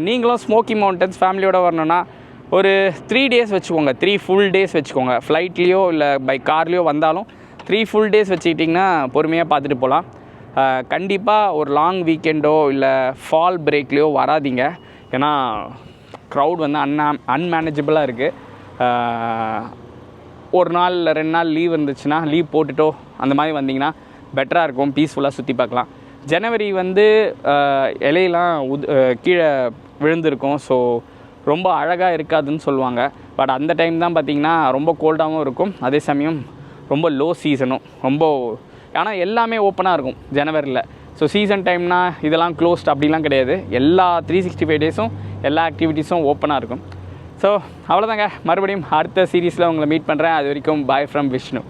நீங்களும் ஸ்மோக்கி மவுண்டன்ஸ் ஃபேமிலியோடு வரணுன்னா ஒரு 3 days வச்சுக்கோங்க. 3 full days வச்சுக்கோங்க. ஃப்ளைட்லேயோ இல்லை பை கார்லேயோ வந்தாலும் 3 full days வச்சுக்கிட்டிங்கன்னா பொறுமையாக பார்த்துட்டு போகலாம். கண்டிப்பாக ஒரு லாங் வீக்கெண்டோ இல்லை ஃபால் பிரேக்லேயோ வராதிங்க. ஏன்னா க்ரௌட் வந்து அன்மேனேஜபிளாக இருக்குது. ஒரு நாள் இல்லை 2 நாள் லீவ் இருந்துச்சுன்னா லீவ் போட்டுட்டோ அந்த மாதிரி வந்திங்கன்னா பெட்டராக இருக்கும். பீஸ்ஃபுல்லாக சுற்றி பார்க்கலாம். ஜனவரி வந்து இலையெல்லாம் கீழே விழுந்திருக்கும். ஸோ ரொம்ப அழகாக இருக்காதுன்னு சொல்லுவாங்க. பட் அந்த டைம் தான் பார்த்திங்கன்னா ரொம்ப கோல்டாகவும் இருக்கும், அதே சமயம் ரொம்ப லோ சீசனும் ரொம்ப. ஆனால் எல்லாமே ஓப்பனாக இருக்கும் ஜனவரியில். ஸோ சீசன் டைம்னா இதெல்லாம் க்ளோஸ்ட் அப்படிலாம் கிடையாது. எல்லா 365 டேஸும் எல்லா ஆக்டிவிட்டீஸும் ஓப்பனாக இருக்கும். ஸோ அவ்வளோதாங்க, மறுபடியும் அடுத்த சீரீஸில் உங்களை மீட் பண்ணுறேன். அது வரைக்கும் பாய் ஃப்ரம் விஷ்ணு.